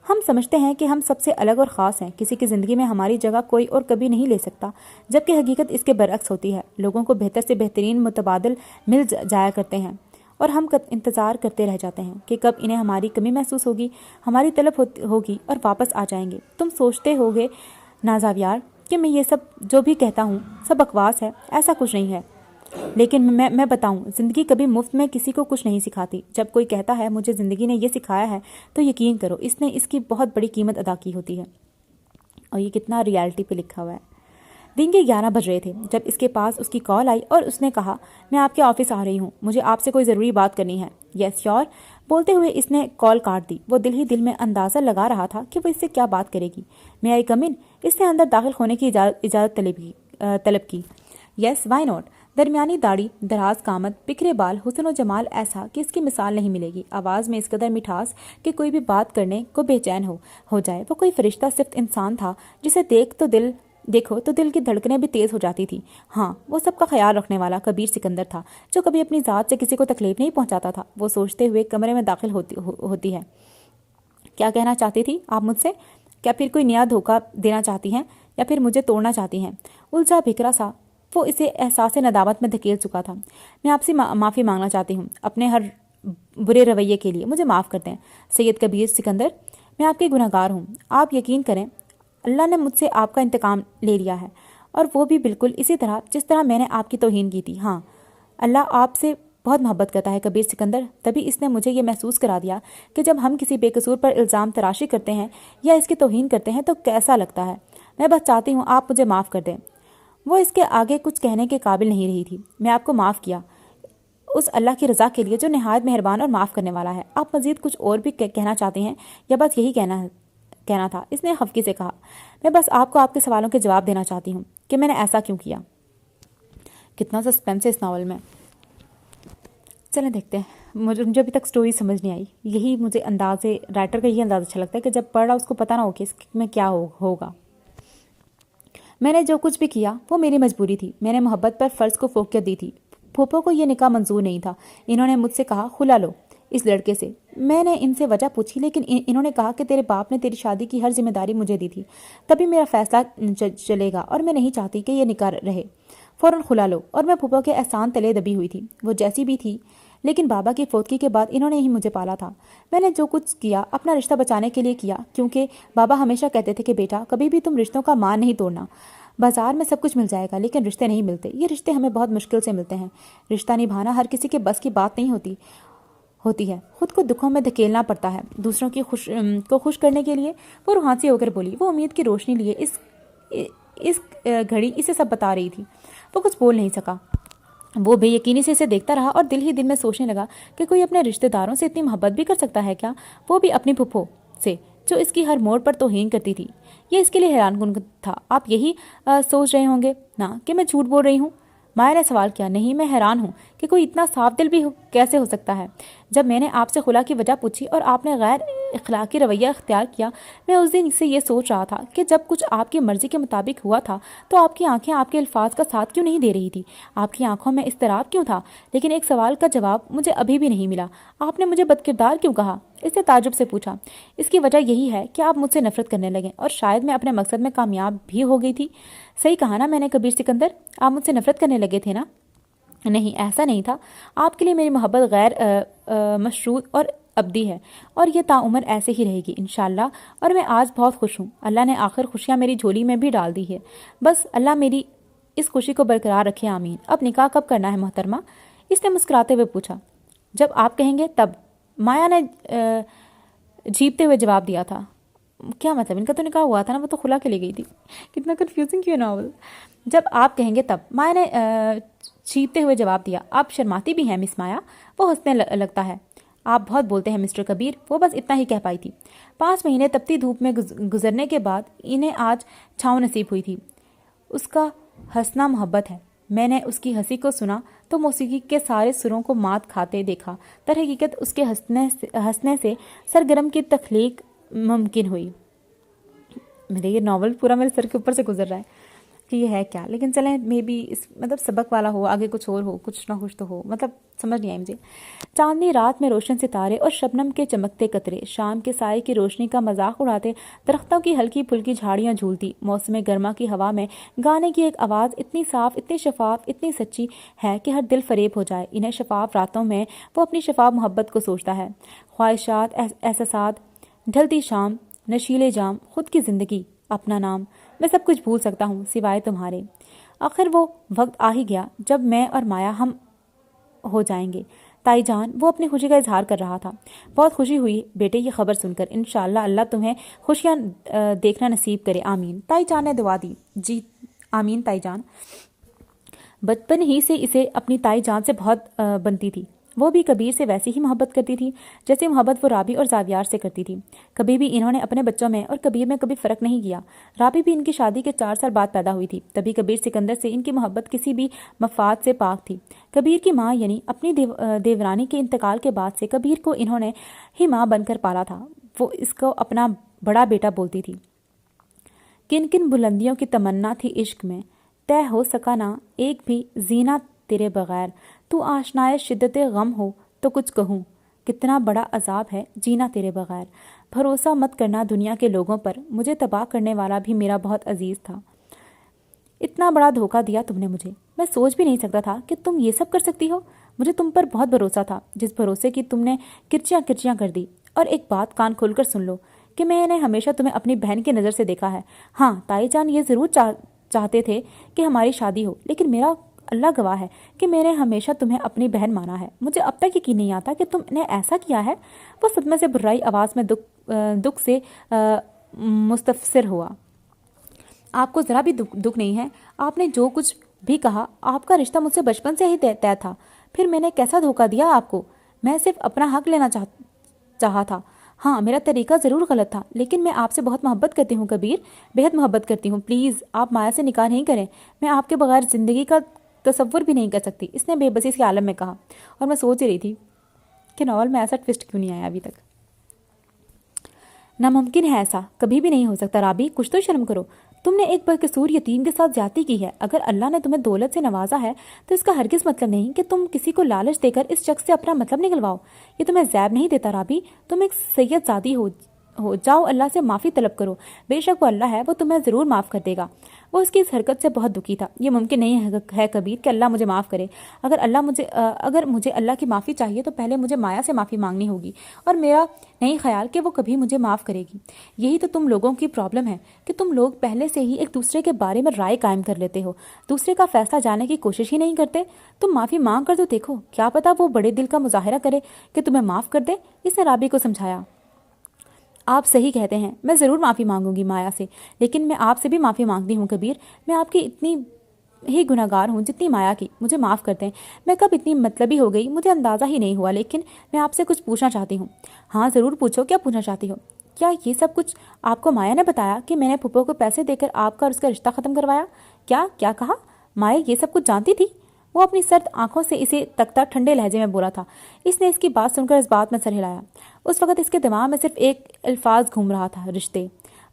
ہم سمجھتے ہیں کہ ہم سب سے الگ اور خاص ہیں، کسی کی زندگی میں ہماری جگہ کوئی اور کبھی نہیں لے سکتا، جبکہ حقیقت اس کے برعکس ہوتی ہے۔ لوگوں کو بہتر سے بہترین متبادل مل جایا کرتے ہیں، اور ہم انتظار کرتے رہ جاتے ہیں کہ کب انہیں ہماری کمی محسوس ہوگی، ہماری طلب ہوگی اور واپس آ جائیں گے۔ تم سوچتے ہوگے نازاویار کہ میں یہ سب جو بھی کہتا ہوں سب بکواس ہے، ایسا کچھ نہیں ہے، لیکن میں بتاؤں، زندگی کبھی مفت میں کسی کو کچھ نہیں سکھاتی۔ جب کوئی کہتا ہے مجھے زندگی نے یہ سکھایا ہے تو یقین کرو اس نے اس کی بہت بڑی قیمت ادا کی ہوتی ہے۔ اور یہ کتنا ریالٹی پہ لکھا ہوا ہے۔ دن کے 11 بج رہے تھے جب اس کے پاس اس کی کال آئی اور اس نے کہا، میں آپ کے آفس آ رہی ہوں، مجھے آپ سے کوئی ضروری بات کرنی ہے۔ یس شیور، بولتے ہوئے اس نے کال کاٹ دی۔ وہ دل ہی دل میں اندازہ لگا رہا تھا کہ وہ اس سے کیا بات کرے گی۔ میں آئی کم ان؟ اس نے اندر داخل ہونے کی اجازت طلب کی۔ Yes why not. درمیانی داڑھی، دراز قامت، بکھرے بال، حسن و جمال ایسا کہ اس کی مثال نہیں ملے گی۔ آواز میں اس قدر مٹھاس کہ کوئی بھی بات کرنے کو بے چین ہو جائے۔ وہ کوئی فرشتہ صفت انسان تھا جسے دیکھو تو دل کی دھڑکنیں بھی تیز ہو جاتی تھی۔ ہاں، وہ سب کا خیال رکھنے والا کبیر سکندر تھا جو کبھی اپنی ذات سے کسی کو تکلیف نہیں پہنچاتا تھا۔ وہ سوچتے ہوئے کمرے میں داخل ہوتی ہے۔ کیا کہنا چاہتی تھی آپ مجھ سے؟ کیا پھر کوئی نیا دھوکہ دینا چاہتی ہیں یا پھر مجھے توڑنا چاہتی ہیں؟ الجھا بکھرا سا وہ اسے احساس ندامت میں دھکیل چکا تھا۔ میں آپ سے معافی مانگنا چاہتی ہوں اپنے ہر برے رویے کے لیے۔ مجھے معاف کر دیں سید کبیر سکندر، میں آپ کی گنہگار ہوں۔ آپ یقین کریں اللہ نے مجھ سے آپ کا انتقام لے لیا ہے، اور وہ بھی بالکل اسی طرح جس طرح میں نے آپ کی توہین کی تھی۔ ہاں، اللہ آپ سے بہت محبت کرتا ہے کبیر سکندر۔ تبھی اس نے مجھے یہ محسوس کرا دیا کہ جب ہم کسی بے قصور پر الزام تراشی کرتے ہیں یا اس کی توہین کرتے ہیں تو کیسا لگتا ہے۔ میں بس چاہتی ہوں آپ مجھے معاف کر دیں۔ وہ اس کے آگے کچھ کہنے کے قابل نہیں رہی تھی۔ میں آپ کو معاف کیا اس اللہ کی رضا کے لیے جو نہایت مہربان اور معاف کرنے والا ہے۔ آپ مزید کچھ اور بھی کہنا چاہتے ہیں یا بس یہی کہنا تھا؟ اس نے خفگی سے کہا۔ میں بس آپ کو آپ کے سوالوں کے جواب دینا چاہتی ہوں کہ میں نے ایسا کیوں کیا۔ کتنا سسپینس ہے اس ناول میں۔ چلیں دیکھتے ہیں۔ مجھے ابھی تک سٹوری سمجھ نہیں آئی۔ یہی مجھے رائٹر کا یہی انداز اچھا لگتا ہے کہ جب پڑھ رہا اس کو پتہ نہ ہو کہ اس میں کیا ہوگا۔ میں نے جو کچھ بھی کیا وہ میری مجبوری تھی۔ میں نے محبت پر فرض کو فوقیت دی تھی۔ پھوپھو کو یہ نکاح منظور نہیں تھا۔ انہوں نے مجھ سے کہا خلا لو اس لڑکے سے۔ میں نے ان سے وجہ پوچھی لیکن انہوں نے کہا کہ تیرے باپ نے تیری شادی کی ہر ذمہ داری مجھے دی تھی، تبھی میرا فیصلہ چلے گا اور میں نہیں چاہتی کہ یہ نکاح رہے۔ فوراً خلا لو۔ اور میں پھوپھو کے احسان تلے دبی ہوئی تھی، وہ جیسی بھی تھی، لیکن بابا کی فوتگی کے بعد انہوں نے ہی مجھے پالا تھا۔ میں نے جو کچھ کیا اپنا رشتہ بچانے کے لیے کیا، کیونکہ بابا ہمیشہ کہتے تھے کہ بیٹا کبھی بھی تم رشتوں کا مان نہیں توڑنا۔ بازار میں سب کچھ مل جائے گا لیکن رشتے نہیں ملتے۔ یہ رشتے ہمیں بہت مشکل سے ملتے ہیں۔ رشتہ نبھانا ہر کسی کے بس کی بات نہیں ہوتی ہے۔ خود کو دکھوں میں دھکیلنا پڑتا ہے دوسروں کی کو خوش کرنے کے لیے۔ وہ روحانسی ہو کر بولی۔ وہ امید کی روشنی لیے اس گھڑی اسے سب بتا رہی تھی۔ وہ کچھ بول نہیں سکا۔ وہ بے یقینی سے اسے دیکھتا رہا اور دل ہی دل میں سوچنے لگا کہ کوئی اپنے رشتہ داروں سے اتنی محبت بھی کر سکتا ہے کیا، وہ بھی اپنی پھپھو سے جو اس کی ہر موڑ پر توہین کرتی تھی۔ یہ اس کے لیے حیران کن تھا۔ آپ یہی سوچ رہے ہوں گے نا کہ میں جھوٹ بول رہی ہوں؟ مایا نے سوال کیا۔ نہیں، میں حیران ہوں کہ کوئی اتنا صاف دل بھی کیسے ہو سکتا ہے۔ جب میں نے آپ سے خلا کی وجہ پوچھی اور آپ نے غیر اخلاقی رویہ اختیار کیا، میں اس دن سے یہ سوچ رہا تھا کہ جب کچھ آپ کی مرضی کے مطابق ہوا تھا تو آپ کی آنکھیں آپ کے الفاظ کا ساتھ کیوں نہیں دے رہی تھی؟ آپ کی آنکھوں میں اضطراب کیوں تھا؟ لیکن ایک سوال کا جواب مجھے ابھی بھی نہیں ملا۔ آپ نے مجھے بدکردار کیوں کہا؟ اس نے تعجب سے پوچھا۔ اس کی وجہ یہی ہے کہ آپ مجھ سے نفرت کرنے لگے اور شاید میں اپنے مقصد میں کامیاب بھی ہو گئی تھی۔ صحیح کہا نا میں نے کبیر سکندر؟ آپ مجھ سے نفرت کرنے لگے تھے نا؟ نہیں، ایسا نہیں تھا۔ آپ کے لیے میری محبت غیر مشروط اور ابدی ہے اور یہ تعمر ایسے ہی رہے گی انشاءاللہ۔ اور میں آج بہت خوش ہوں۔ اللہ نے آخر خوشیاں میری جھولی میں بھی ڈال دی ہے۔ بس اللہ میری اس خوشی کو برقرار رکھے، آمین۔ اب نکاح کب کرنا ہے محترمہ؟ اس نے مسکراتے ہوئے پوچھا۔ جب آپ کہیں گے تب، مایا نے جھیپتے ہوئے جواب دیا تھا۔ کیا مطلب؟ ان کا تو نکاح ہوا تھا نا، وہ تو خلا کے لے گئی تھی۔ کتنا کنفیوزنگ کیوں ناول۔ جب آپ کہیں گے تب، مایا نے چھیپتے ہوئے جواب دیا۔ آپ شرماتی بھی ہیں مس مایا؟ وہ ہنسنے لگتا ہے۔ آپ بہت بولتے ہیں مسٹر کبیر۔ وہ بس اتنا ہی کہہ پائی تھی۔ 5 مہینے تپتی دھوپ میں گزرنے کے بعد انہیں آج چھاؤں نصیب ہوئی تھی۔ اس کا ہنسنا محبت ہے۔ میں نے اس کی ہنسی کو سنا تو موسیقی کے سارے سروں کو مات کھاتے دیکھا۔ در حقیقت اس کے ہنسنے سے سرگرم کی تخلیق ممکن ہوئی۔ میرے یہ ناول پورا میرے سر کے اوپر سے گزر رہا ہے کہ یہ ہے کیا، لیکن چلیں مے بی اس مطلب سبق والا ہو، آگے کچھ اور ہو، کچھ نہ کچھ تو ہو، مطلب سمجھ نہیں آئی مجھے۔ چاندنی رات میں روشن ستارے اور شبنم کے چمکتے قطرے شام کے سائے کی روشنی کا مذاق اڑاتے، درختوں کی ہلکی پھلکی جھاڑیاں جھولتی، موسم گرما کی ہوا میں گانے کی ایک آواز اتنی صاف، اتنی شفاف، اتنی سچی ہے کہ ہر دل فریب ہو جائے۔ انہیں شفاف راتوں میں وہ اپنی شفاف محبت کو سوچتا ہے۔ خواہشات، احساسات، ڈھلتی شام، نشیلے جام، خود کی زندگی، اپنا نام، میں سب کچھ بھول سکتا ہوں سوائے تمہارے۔ آخر وہ وقت آ ہی گیا جب میں اور مایا ہم ہو جائیں گے۔ تائی جان، وہ اپنی خوشی کا اظہار کر رہا تھا۔ بہت خوشی ہوئی بیٹے یہ خبر سن کر۔ انشاءاللہ اللہ تمہیں خوشیاں دیکھنا نصیب کرے، آمین۔ تائی جان نے دعا دی۔ جی آمین تائی جان۔ بچپن ہی سے اسے اپنی تائی جان سے بہت بنتی تھی۔ وہ بھی کبیر سے ویسی ہی محبت کرتی تھی جیسے محبت وہ رابی اور زاویار سے کرتی تھی۔ کبھی بھی انہوں نے اپنے بچوں میں اور کبیر میں کبھی فرق نہیں کیا۔ رابی بھی ان کی شادی کے 4 سال بعد پیدا ہوئی تھی، تبھی کبیر سکندر سے ان کی محبت کسی بھی مفاد سے پاک تھی۔ کبیر کی ماں یعنی اپنی دیورانی کے انتقال کے بعد سے کبیر کو انہوں نے ہی ماں بن کر پالا تھا۔ وہ اس کو اپنا بڑا بیٹا بولتی تھی۔ کن کن بلندیوں کی تمنا تھی عشق میں، طے ہو سکا نہ ایک بھی زینہ تیرے بغیر، تو آشنائے شدت غم ہو تو کچھ کہوں، کتنا بڑا عذاب ہے جینا تیرے بغیر، بھروسہ مت کرنا دنیا کے لوگوں پر، مجھے تباہ کرنے والا بھی میرا بہت عزیز تھا، اتنا بڑا دھوکہ دیا تم نے مجھے، میں سوچ بھی نہیں سکتا تھا کہ تم یہ سب کر سکتی ہو، مجھے تم پر بہت بھروسہ تھا، جس بھروسے کی تم نے کرچیاں کرچیاں کر دی۔ اور ایک بات کان کھول کر سن لو کہ میں نے ہمیشہ تمہیں اپنی بہن کی نظر سے دیکھا ہے۔ ہاں، تائی جان یہ ضرور چاہتے تھے کہ ہماری شادی ہو، لیکن میرا اللہ گواہ ہے کہ میں نے ہمیشہ تمہیں اپنی بہن مانا ہے۔ مجھے اب تک یقین نہیں آتا کہ تم نے ایسا کیا ہے۔ وہ صدمے سے بھرائی آواز میں دکھ سے مستفسر ہوا۔ آپ کو ذرا بھی دکھ نہیں ہے؟ آپ نے جو کچھ بھی کہا، آپ کا رشتہ مجھ سے بچپن سے ہی طے تھا، پھر میں نے کیسا دھوکہ دیا آپ کو؟ میں صرف اپنا حق لینا چاہا تھا۔ ہاں، میرا طریقہ ضرور غلط تھا، لیکن میں آپ سے بہت محبت کرتی ہوں کبیر، بہت محبت کرتی ہوں، پلیز آپ مایا سے نکاح نہیں کریں، میں آپ کے بغیر زندگی کا تصور بھی نہیں کر سکتی، اس نے بے بسی کے عالم میں کہا۔ اور میں سوچ ہی رہی تھی کہ ناول میں ایسا ٹوسٹ کیوں نہیں آیا ابھی تک۔ ناممکن ہے، ایسا کبھی بھی نہیں ہو سکتا۔ رابی، کچھ تو شرم کرو، تم نے ایک بقصور یتیم کے ساتھ زیادتی کی ہے۔ اگر اللہ نے تمہیں دولت سے نوازا ہے تو اس کا ہرگز مطلب نہیں کہ تم کسی کو لالچ دے کر اس شخص سے اپنا مطلب نکلواؤ۔ یہ تمہیں زیب نہیں دیتا رابی، تم ایک سید زادی ہو، جاؤ اللہ سے معافی طلب کرو، بے شک وہ اللہ ہے، وہ تمہیں ضرور معاف کر دے گا۔ وہ اس کی اس حرکت سے بہت دکھی تھا۔ یہ ممکن نہیں ہے کبیر کہ اللہ مجھے معاف کرے۔ اگر مجھے اللہ کی معافی چاہیے تو پہلے مجھے مایا سے معافی مانگنی ہوگی، اور میرا نہیں خیال کہ وہ کبھی مجھے معاف کرے گی۔ یہی تو تم لوگوں کی پرابلم ہے کہ تم لوگ پہلے سے ہی ایک دوسرے کے بارے میں رائے قائم کر لیتے ہو، دوسرے کا فیصلہ جاننے کی کوشش ہی نہیں کرتے۔ تم معافی مانگ کر تو دیکھو، کیا پتا وہ بڑے دل کا مظاہرہ کرے کہ تمہیں معاف کر دے۔ اس نے رابی کو سمجھایا۔ آپ صحیح کہتے ہیں، میں ضرور معافی مانگوں گی مایا سے، لیکن میں آپ سے بھی معافی مانگتی ہوں کبیر، میں آپ کی اتنی ہی گناہگار ہوں جتنی مایا کی، مجھے معاف کر دیں۔ میں کب اتنی مطلبی ہو گئی مجھے اندازہ ہی نہیں ہوا، لیکن میں آپ سے کچھ پوچھنا چاہتی ہوں۔ ہاں ضرور پوچھو، کیا پوچھنا چاہتی ہو؟ کیا یہ سب کچھ آپ کو مایا نے بتایا کہ میں نے پھپھو کو پیسے دے کر آپ کا اور اس کا رشتہ ختم کروایا؟ کیا کہا؟ مایا یہ سب کچھ جانتی تھی؟ وہ اپنی سرد آنکھوں سے اسے تکتا ٹھنڈے لہجے میں بولا تھا۔ اس نے اس کی بات سن کر اس بات میں سر ہلایا۔ اس وقت اس کے دماغ میں صرف ایک الفاظ گھوم رہا تھا، رشتے۔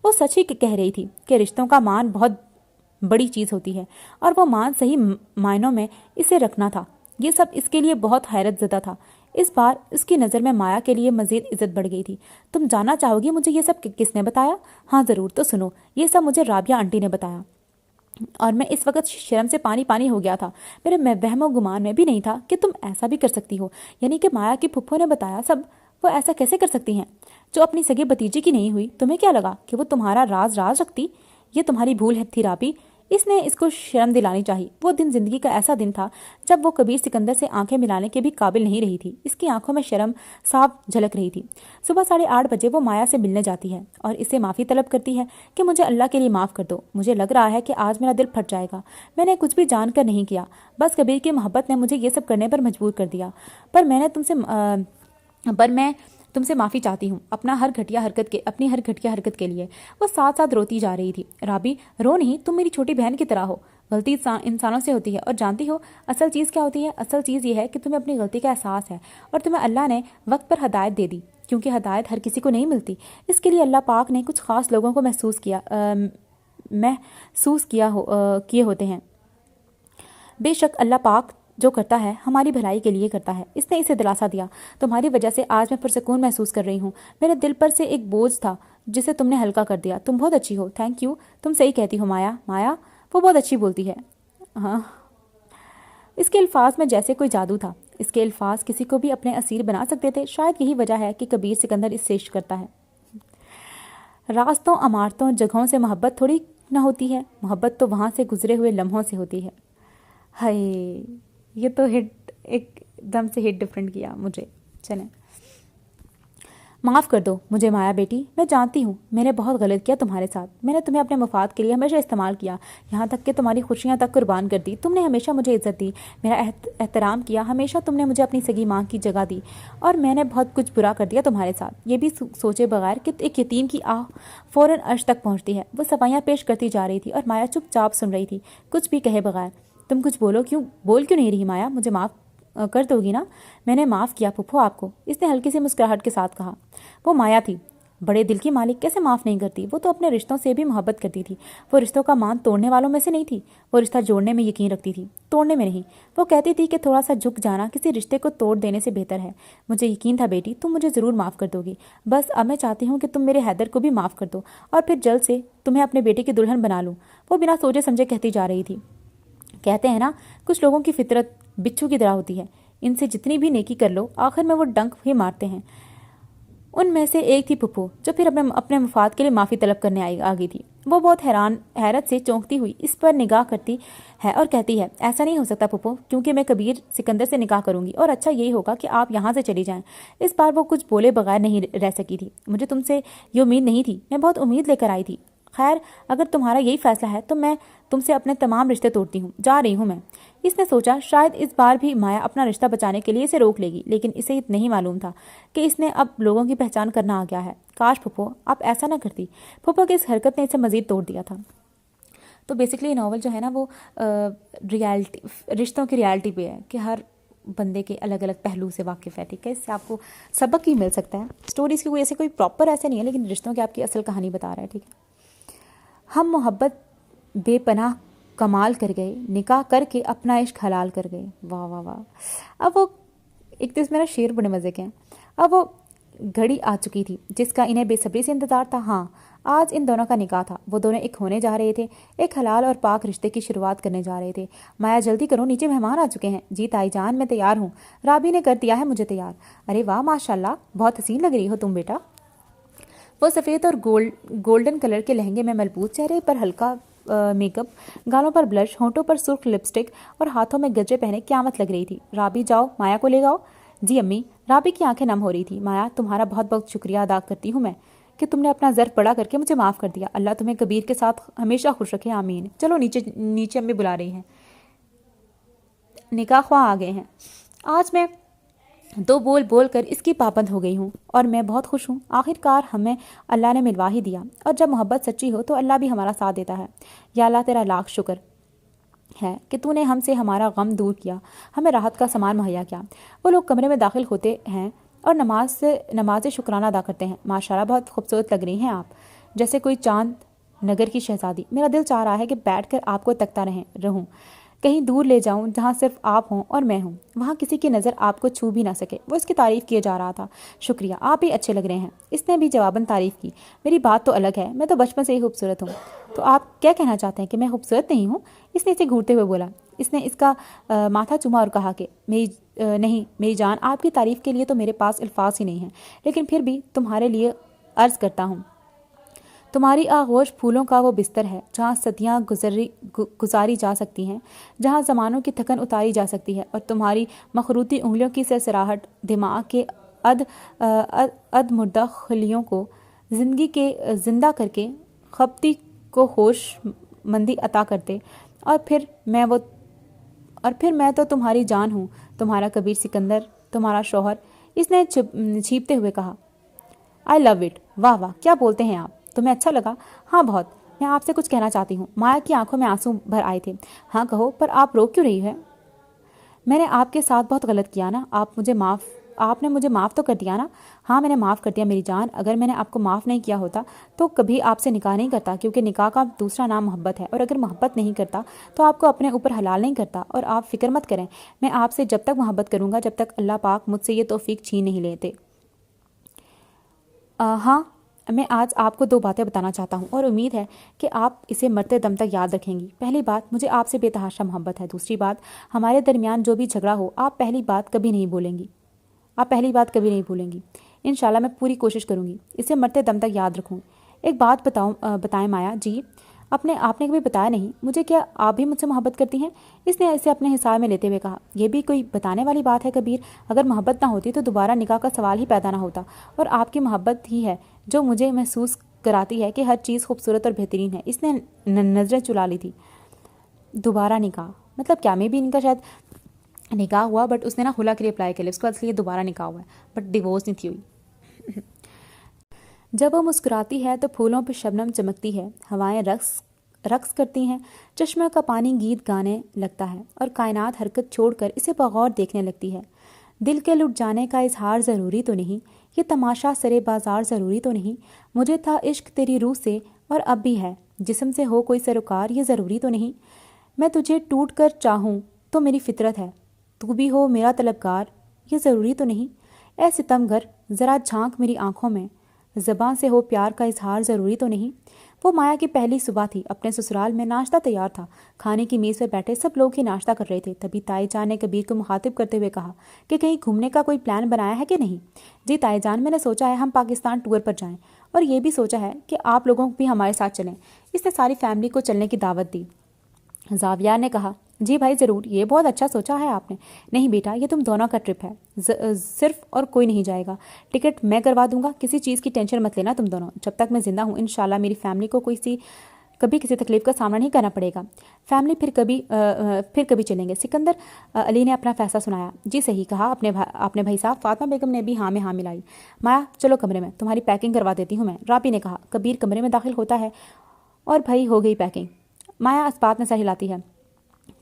وہ سچ ہی کہہ رہی تھی کہ رشتوں کا مان بہت بڑی چیز ہوتی ہے، اور وہ مان صحیح معنوں میں اسے رکھنا تھا۔ یہ سب اس کے لیے بہت حیرت زدہ تھا۔ اس بار اس کی نظر میں مایا کے لیے مزید عزت بڑھ گئی تھی۔ تم جاننا چاہو گی مجھے یہ سب کس نے بتایا؟ ہاں ضرور، تو سنو، یہ سب مجھے رابعہ آنٹی نے بتایا، اور میں اس وقت شرم سے پانی پانی ہو گیا تھا۔ میرے وہم و گمان میں بھی نہیں تھا کہ تم ایسا بھی کر سکتی ہو، یعنی کہ مایا کی پھپھو نے بتایا سب، وہ ایسا کیسے کر سکتی ہیں جو اپنی سگے بتیجے کی نہیں ہوئی؟ تمہیں کیا لگا کہ وہ تمہارا راز رکھتی؟ یہ تمہاری بھول تھی رابی، اس نے اس کو شرم دلانی چاہی۔ وہ دن زندگی کا ایسا دن تھا جب وہ کبیر سکندر سے آنکھیں ملانے کے بھی قابل نہیں رہی تھی۔ اس کی آنکھوں میں شرم صاف جھلک رہی تھی۔ صبح 8:30 بجے وہ مایا سے ملنے جاتی ہے اور اسے معافی طلب کرتی ہے کہ مجھے اللہ کے لیے معاف کر دو، مجھے لگ رہا ہے کہ آج میرا دل پھٹ جائے گا، میں نے کچھ بھی جان کر نہیں کیا، بس کبیر کی محبت نے مجھے یہ سب کرنے پر مجبور کر دیا، پر میں تم سے معافی چاہتی ہوں اپنی ہر گھٹیا حرکت کے لیے۔ وہ ساتھ ساتھ روتی جا رہی تھی۔ رابی، رو نہیں، تم میری چھوٹی بہن کی طرح ہو، غلطی انسانوں سے ہوتی ہے، اور جانتی ہو اصل چیز کیا ہوتی ہے؟ اصل چیز یہ ہے کہ تمہیں اپنی غلطی کا احساس ہے، اور تمہیں اللہ نے وقت پر ہدایت دے دی، کیونکہ ہدایت ہر کسی کو نہیں ملتی۔ اس کے لیے اللہ پاک نے کچھ خاص لوگوں کو محسوس کیے ہوتے ہیں۔ بے شک اللہ پاک جو کرتا ہے ہماری بھلائی کے لیے کرتا ہے۔ اس نے اسے دلاسا دیا۔ تمہاری وجہ سے آج میں پرسکون محسوس کر رہی ہوں۔ میرے دل پر سے ایک بوجھ تھا جسے تم نے ہلکا کر دیا۔ تم بہت اچھی ہو، تھینک یو، تم صحیح کہتی ہو مایا۔ مایا، وہ بہت اچھی بولتی ہے۔ ہاں، اس کے الفاظ میں جیسے کوئی جادو تھا۔ اس کے الفاظ کسی کو بھی اپنے اسیر بنا سکتے تھے۔ شاید یہی وجہ ہے کہ کبیر سکندر اس سے عشق کرتا ہے۔ راستوں، عمارتوں، جگہوں سے محبت تھوڑی نہ ہوتی ہے، محبت تو وہاں سے گزرے ہوئے لمحوں سے ہوتی ہے۔ ہائے، یہ تو ایک دم سے ہٹ ڈفرینٹ کیا مجھے۔ چلیں، معاف کر دو مجھے مایا بیٹی، میں جانتی ہوں میں نے بہت غلط کیا تمہارے ساتھ، میں نے تمہیں اپنے مفاد کے لیے ہمیشہ استعمال کیا، یہاں تک کہ تمہاری خوشیاں تک قربان کر دی۔ تم نے ہمیشہ مجھے عزت دی، میرا احترام کیا، ہمیشہ تم نے مجھے اپنی سگی ماں کی جگہ دی، اور میں نے بہت کچھ برا کر دیا تمہارے ساتھ، یہ بھی سوچے بغیر کہ ایک یتیم کی آہ فوراً عرش تک پہنچتی ہے۔ وہ صفائیاں پیش کرتی جا رہی تھی اور مایا چپ چاپ سن رہی تھی، کچھ بھی کہے بغیر۔ تم کچھ بول کیوں نہیں رہی مایا؟ مجھے معاف کر دو گی نا؟ میں نے معاف کیا پھپھو آپ کو، اس نے ہلکی سی مسکراہٹ کے ساتھ کہا۔ وہ مایا تھی، بڑے دل کی مالک، کیسے معاف نہیں کرتی؟ وہ تو اپنے رشتوں سے بھی محبت کرتی تھی، وہ رشتوں کا مان توڑنے والوں میں سے نہیں تھی، وہ رشتہ جوڑنے میں یقین رکھتی تھی، توڑنے میں نہیں۔ وہ کہتی تھی کہ تھوڑا سا جھک جانا کسی رشتے کو توڑ دینے سے بہتر ہے۔ مجھے یقین تھا بیٹی تم مجھے ضرور معاف کر دو گی، بس اب میں چاہتی ہوں کہ تم میرے حیدر کو بھی معاف کر دو اور پھر جلد سے تمہیں اپنے بیٹے کی دلہن بنا لوں۔ وہ بنا سوچے سمجھے کہتی جا رہی تھی، کہتے ہیں نا کچھ لوگوں کی فطرت بچھو کی طرح ہوتی ہے، ان سے جتنی بھی نیکی کر لو آخر میں وہ ڈنک ہی مارتے ہیں۔ ان میں سے ایک تھی پھپھو جو پھر اپنے مفاد کے لیے معافی طلب کرنے آ گئی تھی۔ وہ بہت حیرت سے چونکتی ہوئی اس پر نگاہ کرتی ہے اور کہتی ہے، ایسا نہیں ہو سکتا پھپھو، کیونکہ میں کبیر سکندر سے نکاح کروں گی اور اچھا یہی ہوگا کہ آپ یہاں سے چلی جائیں۔ اس بار وہ کچھ بولے بغیر نہیں رہ سکی تھی۔ مجھے تم سے یہ امید نہیں تھی، میں بہت امید لے کر آئی تھی۔ خیر اگر تمہارا یہی فیصلہ ہے تو میں تم سے اپنے تمام رشتے توڑتی ہوں، جا رہی ہوں میں۔ اس نے سوچا شاید اس بار بھی مایا اپنا رشتہ بچانے کے لیے اسے روک لے گی، لیکن اسے نہیں معلوم تھا کہ اس نے اب لوگوں کی پہچان کرنا آ گیا ہے۔ کاش پھپھو آپ ایسا نہ کرتی۔ پھپھو کی اس حرکت نے اسے مزید توڑ دیا تھا۔ تو بیسکلی یہ ناول جو ہے نا وہ رشتوں کی ریالٹی پہ ہے کہ ہر بندے کے الگ الگ پہلو سے واقف ہے، ٹھیک ہے؟ اس سے آپ کو سبق بھی مل سکتا ہے۔ اسٹوریز کی کوئی پراپر ایسے نہیں ہے، لیکن رشتوں کی آپ کی اصل کہانی بتا رہا ہے، ٹھیک ہے؟ ہم محبت بے پناہ کمال کر گئے، نکاح کر کے اپنا عشق حلال کر گئے۔ واہ واہ واہ۔ اب وہ ایک تو اس میں نا شعر بڑے مزے کے ہیں۔ اب وہ گھڑی آ چکی تھی جس کا انہیں بے صبری سے انتظار تھا۔ ہاں آج ان دونوں کا نکاح تھا، وہ دونوں ایک ہونے جا رہے تھے، ایک حلال اور پاک رشتے کی شروعات کرنے جا رہے تھے۔ مایا جلدی کرو، نیچے مہمان آ چکے ہیں۔ جی تائی جان میں تیار ہوں، رابی نے کر دیا ہے مجھے تیار۔ ارے واہ ماشاءاللہ، بہت حسین لگ رہی ہو تم بیٹا۔ وہ سفید اور گولڈن کلر کے لہنگے میں ملبوس، چہرے پر ہلکا میک اپ، گالوں پر بلش، ہونٹوں پر سرخ لپسٹک اور ہاتھوں میں گجے پہنے قیامت لگ رہی تھی۔ رابی جاؤ مایا کو لے جاؤ۔ جی امی۔ رابی کی آنکھیں نم ہو رہی تھی۔ مایا تمہارا بہت بہت شکریہ ادا کرتی ہوں میں کہ تم نے اپنا ظرف بڑا کر کے مجھے معاف کر دیا۔ اللہ تمہیں کبیر کے ساتھ ہمیشہ خوش رکھے، آمین۔ چلو نیچے امی بلا رہی ہیں، نکاح خواہ آ گئے ہیں۔ آج میں دو بول بول کر اس کی پابند ہو گئی ہوں اور میں بہت خوش ہوں۔ آخر کار ہمیں اللہ نے ملوا ہی دیا، اور جب محبت سچی ہو تو اللہ بھی ہمارا ساتھ دیتا ہے۔ یا اللہ تیرا لاکھ شکر ہے کہ تو نے ہم سے ہمارا غم دور کیا، ہمیں راحت کا سامان مہیا کیا۔ وہ لوگ کمرے میں داخل ہوتے ہیں اور نماز شکرانہ ادا کرتے ہیں۔ ماشاءاللہ بہت خوبصورت لگ رہی ہیں آپ، جیسے کوئی چاند نگر کی شہزادی۔ میرا دل چاہ رہا ہے کہ بیٹھ کر آپ کو تکتا رہوں، کہیں دور لے جاؤں جہاں صرف آپ ہوں اور میں ہوں، وہاں کسی کی نظر آپ کو چھو بھی نہ سکے۔ وہ اس کی تعریف کیے جا رہا تھا۔ شکریہ، آپ بھی اچھے لگ رہے ہیں۔ اس نے بھی جواباً تعریف کی۔ میری بات تو الگ ہے، میں تو بچپن سے ہی خوبصورت ہوں۔ تو آپ کیا کہنا چاہتے ہیں کہ میں خوبصورت نہیں ہوں؟ اس نے اسے گھورتے ہوئے بولا۔ اس نے اس کا ماتھا چوما اور کہا کہ میری جان، آپ کی تعریف کے لیے تو میرے پاس الفاظ ہی نہیں ہیں، لیکن پھر بھی تمہارے لیے عرض کرتا ہوں، تمہاری آغوش پھولوں کا وہ بستر ہے جہاں صدیاں گزاری جا سکتی ہیں، جہاں زمانوں کی تھکن اتاری جا سکتی ہے، اور تمہاری مخروطی انگلیوں کی سرسراہٹ دماغ کے اد مردہ خلیوں کو زندگی کے زندہ کر کے خپتی کو ہوش مندی عطا کرتے۔ اور پھر میں تو تمہاری جان ہوں، تمہارا کبیر سکندر، تمہارا شوہر۔ اس نے چھیپتے ہوئے کہا۔ آئی لو اٹ۔ واہ واہ، کیا بولتے ہیں آپ؟ تمہیں اچھا لگا؟ ہاں بہت۔ میں آپ سے کچھ کہنا چاہتی ہوں۔ مایا کی آنکھوں میں آنسو بھر آئے تھے۔ ہاں کہو، پر آپ رو کیوں رہی ہے؟ میں نے آپ کے ساتھ بہت غلط کیا نا، آپ نے مجھے معاف تو کر دیا نا؟ ہاں میں نے معاف کر دیا میری جان۔ اگر میں نے آپ کو معاف نہیں کیا ہوتا تو کبھی آپ سے نکاح نہیں کرتا، کیونکہ نکاح کا دوسرا نام محبت ہے، اور اگر محبت نہیں کرتا تو آپ کو اپنے اوپر حلال نہیں کرتا۔ اور آپ فکر مت کریں، میں آپ سے جب تک محبت کروں گا جب تک اللہ پاک مجھ سے یہ توفیق چھین نہیں لیتے۔ ہاں میں آج آپ کو دو باتیں بتانا چاہتا ہوں اور امید ہے کہ آپ اسے مرتے دم تک یاد رکھیں گی۔ پہلی بات، مجھے آپ سے بے تحاشا محبت ہے۔ دوسری بات، ہمارے درمیان جو بھی جھگڑا ہو آپ پہلی بات کبھی نہیں بھولیں گی۔ انشاءاللہ میں پوری کوشش کروں گی، اسے مرتے دم تک یاد رکھوں۔ ایک بات بتائیں مایا جی، आपने कभी बताया नहीं मुझे, क्या आप भी मुझसे मोहब्बत करती हैं? इसने इसे अपने हिसाब में लेते हुए कहा। यह भी कोई बताने वाली बात है कबीर, अगर मोहब्बत ना होती तो दोबारा निकाह का सवाल ही पैदा ना होता, और आपकी मोहब्बत ही है जो मुझे महसूस कराती है कि हर चीज़ खूबसूरत और बेहतरीन है। इसने नज़रें चुरा ली थी। दोबारा निकाह मतलब क्या? मे भी इनका शायद निकाह हुआ, बट उसने ना खुला के लिए अप्लाई कर लिया, उसके बाद इसलिए दोबारा निकाह हुआ है, बट डिवोर्स नहीं थी हुई। जब वो मुस्कुराती है तो फूलों पर शबनम चमकती है, हवाएं रक्स करती हैं, चश्मे का पानी गीत गाने लगता है और कायनात हरकत छोड़कर इसे बगौर देखने लगती है। दिल के लुट जाने का इजहार ज़रूरी तो नहीं, ये तमाशा सरे बाजार ज़रूरी तो नहीं, मुझे था इश्क तेरी रूह से और अब भी है, जिस्म से हो कोई सरोकार ये ज़रूरी तो नहीं, मैं तुझे टूट कर चाहूँ तो मेरी फितरत है, तू भी हो मेरा तलबगार ये ज़रूरी तो नहीं, ऐ सितमगर ज़रा झांक मेरी आंखों में, ज़बां से हो प्यार का इजहार ज़रूरी तो नहीं। वो माया की पहली सुबह थी। अपने ससुराल में नाश्ता तैयार था। खाने की मेज़ पर बैठे सब लोग ही नाश्ता कर रहे थे। तभी ताई जान ने कबीर को मुखातिब करते हुए कहा कि कहीं घूमने का कोई प्लान बनाया है कि नहीं? जी ताई जान, मैंने सोचा है हम पाकिस्तान टूर पर जाएं, और ये भी सोचा है कि आप लोगों भी हमारे साथ चलें। इसने सारी फैमिली को चलने की दावत दी। जावियार ने कहा, जी भाई ज़रूर, ये बहुत अच्छा सोचा है आपने। नहीं बेटा, ये तुम दोनों का ट्रिप है, सिर्फ, और कोई नहीं जाएगा। टिकट मैं करवा दूंगा, किसी चीज़ की टेंशन मत लेना तुम दोनों। जब तक मैं ज़िंदा हूँ इंशाल्लाह मेरी फैमिली को कभी किसी तकलीफ का सामना नहीं करना पड़ेगा। फैमिली फिर कभी चलेंगे। सिकंदर अली ने अपना फैसला सुनाया। जी सही कहा आपने भाई साहब। फातिमा बेगम ने भी हाँ में हाँ मिलाई। माया चलो कमरे में, तुम्हारी पैकिंग करवा देती हूँ मैं, राबी ने कहा। कबीर कमरे में दाखिल होता है और भाई हो गई पैकिंग। माया अस्पात में सर हिलाती है।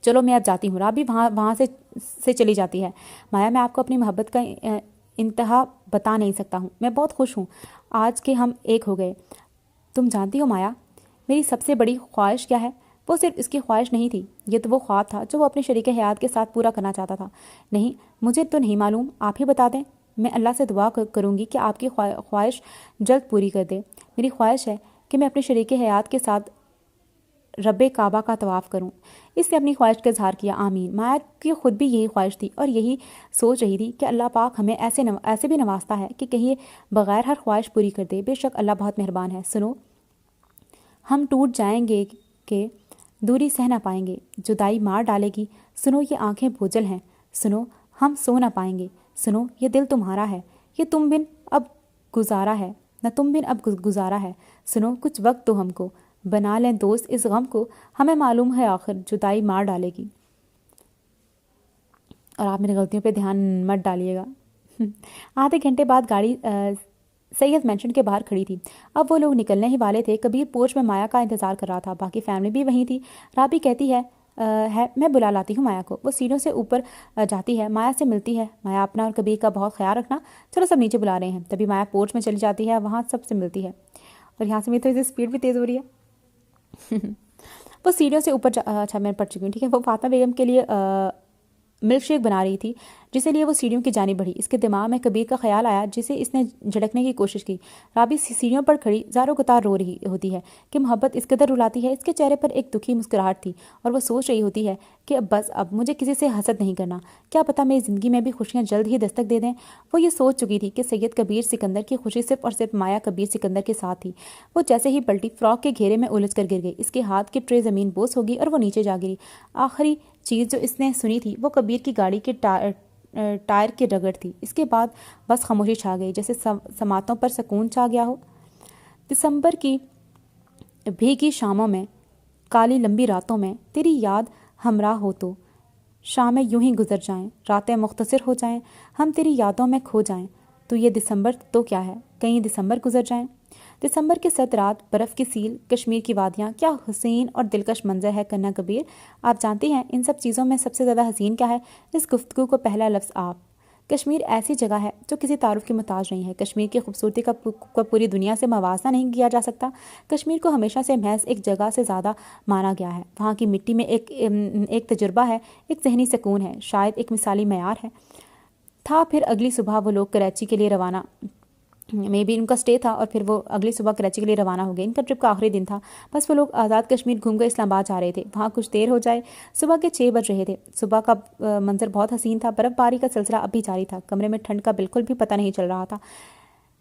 चलो मैं अब जाती हूँ। राबी वहाँ से चली जाती है। माया, मैं आपको अपनी मोहब्बत का इंतहा बता नहीं सकता हूँ। मैं बहुत खुश हूँ आज के हम एक हो गए। तुम जानती हो माया, मेरी सबसे बड़ी ख्वाहिश क्या है? वो सिर्फ इसकी ख्वाहिश नहीं थी, ये तो वो ख्वाब था जो वो अपने शरीक हयात के साथ पूरा करना चाहता था। नहीं, मुझे तो नहीं मालूम, आप ही बता दें। मैं अल्लाह से दुआ करूँगी कि आपकी ख्वाहिश जल्द पूरी कर दे। मेरी ख्वाहिश है कि मैं अपने शरीक हयात के साथ रब्बे काबा का तवाफ़ करूं। इसने अपनी ख्वाहिश का इजहार किया। आमीन। माया की खुद भी यही ख्वाहिश थी और यही सोच रही थी कि अल्लाह पाक हमें ऐसे भी नवाजता है कि कहीं बग़ैर हर ख्वाहिश पूरी कर दे। बेशक अल्लाह बहुत मेहरबान है। सुनो, हम टूट जाएंगे कि दूरी सह ना पाएंगे, जुदाई मार डालेगी। सुनो, ये आंखें बोझल हैं। सुनो, हम सो ना पाएंगे। सुनो, ये दिल तुम्हारा है, ये तुम बिन अब गुजारा है, न तुम बिन अब गुजारा है। सुनो, कुछ वक्त दो हमको, बना लें दोस्त इस गम को, हमें मालूम है आखिर जुदाई मार डालेगी। और आप मेरी गलतियों पे ध्यान मत डालिएगा। आधे घंटे बाद गाड़ी सैयद मेंशन के बाहर खड़ी थी। अब वो लोग निकलने ही वाले थे। कबीर पोर्च में माया का इंतजार कर रहा था। बाकी फैमिली भी वहीं थी। राबी कहती है मैं बुला लाती हूँ माया को। वो सीढ़ियों से ऊपर जाती है, माया से मिलती है। माया, अपना और कबीर का बहुत ख्याल रखना, चलो सब नीचे बुला रहे हैं। तभी माया पोर्च में चली जाती है, वहाँ सबसे मिलती है। और यहाँ से मेरी थोड़ी सी स्पीड भी तेज़ हो रही है। वो सीढ़ियों से ऊपर अच्छा मैं पढ़ चुकी हूँ, ठीक है। वो फातिमा बेगम के लिए मिल्क शेक बना रही थी, जिसे लिए वो सीढ़ियों की जानी बढ़ी। इसके दिमाग में कबीर का ख्याल आया, जिसे इसने झड़कने की कोशिश की। राबी सीढ़ियों पर खड़ी ज़ारो कतार रो रही होती है कि मोहब्बत इस कदर रुलाती है। इसके चेहरे पर एक दुखी मुस्कुराहट थी और वो सोच रही होती है कि अब मुझे किसी से हसद नहीं करना, क्या पता मेरी ज़िंदगी में भी खुशियाँ जल्द ही दस्तक दे दें। वो ये सोच चुकी थी कि सैयद कबीर सिकंदर की खुशी सिर्फ और सिर्फ माया कबीर सिकंदर के साथ थी। वो जैसे ही पलटी, फ्रॉक के घेरे में उलझ कर गिर गई। इसके हाथ की ट्रे ज़मीन बोस होगी और वो नीचे जा गिरी। आखिरी चीज़ जो इसने सुनी थी वो कबीर की गाड़ी के टायर की रगड़ थी। इसके बाद बस खामोशी छा गई, जैसे समातों पर सुकून छा गया हो। दिसंबर की भीगी शामों में, काली लंबी रातों में तेरी याद हमराह हो तो शामें यूं ही गुजर जाएं, रातें मुख्तसर हो जाएं, हम तेरी यादों में खो जाएं। तो ये दिसंबर तो क्या है, कहीं दिसंबर गुजर जाएं। दिसंबर की सर्द रात, बर्फ़ की सील, कश्मीर की वादियाँ, क्या हसीन और दिलकश मंजर है कन्ना कबीर। आप जानती हैं इन सब चीज़ों में सबसे ज़्यादा हसीन क्या है? इस गुफ्तगू को पहला लफ्ज़ आप। कश्मीर ऐसी जगह है जो किसी तारुफ की मुताज नहीं है। कश्मीर की खूबसूरती का पूरी दुनिया से मवासा नहीं किया जा सकता। कश्मीर को हमेशा से महज एक जगह से ज़्यादा माना गया है। वहाँ की मिट्टी में एक तजुर्बा है, एक ज़हनी सुकून है, शायद एक मिसाली मयार है। था फिर अगली सुबह वो लोग कराची के लिए रवाना, मे बी उनका स्टे था और फिर वो अगली सुबह कराची के लिए रवाना हो गए। इनका ट्रिप का आखिरी दिन था। बस वो लोग आज़ाद कश्मीर घूम कर इस्लामाबाद जा रहे थे। वहाँ कुछ देर हो जाए, सुबह के 6 बज रहे थे। सुबह का मंजर बहुत हसीन था। बर्फ़बारी का सिलसिला अब भी जारी था। कमरे में ठंड का बिल्कुल भी पता नहीं चल रहा था।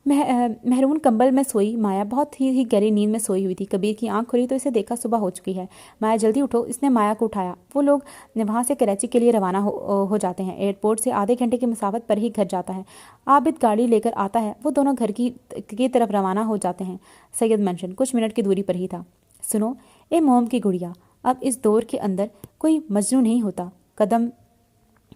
महरून कंबल में सोई माया बहुत ही गहरी नींद में सोई हुई थी। कबीर की आंख खुली तो इसे देखा सुबह हो चुकी है। माया जल्दी उठो, इसने माया को उठाया। वो लोग वहाँ से कराची के लिए रवाना हो जाते हैं। एयरपोर्ट से आधे घंटे की मुसाफत पर ही घर जाता है। आबिद गाड़ी लेकर आता है। वो दोनों घर की तरफ रवाना हो जाते हैं। सैयद मेंशन कुछ मिनट की दूरी पर ही था। सुनो ए मोम की गुड़िया, अब इस दौर के अंदर कोई मजनू नहीं होता। कदम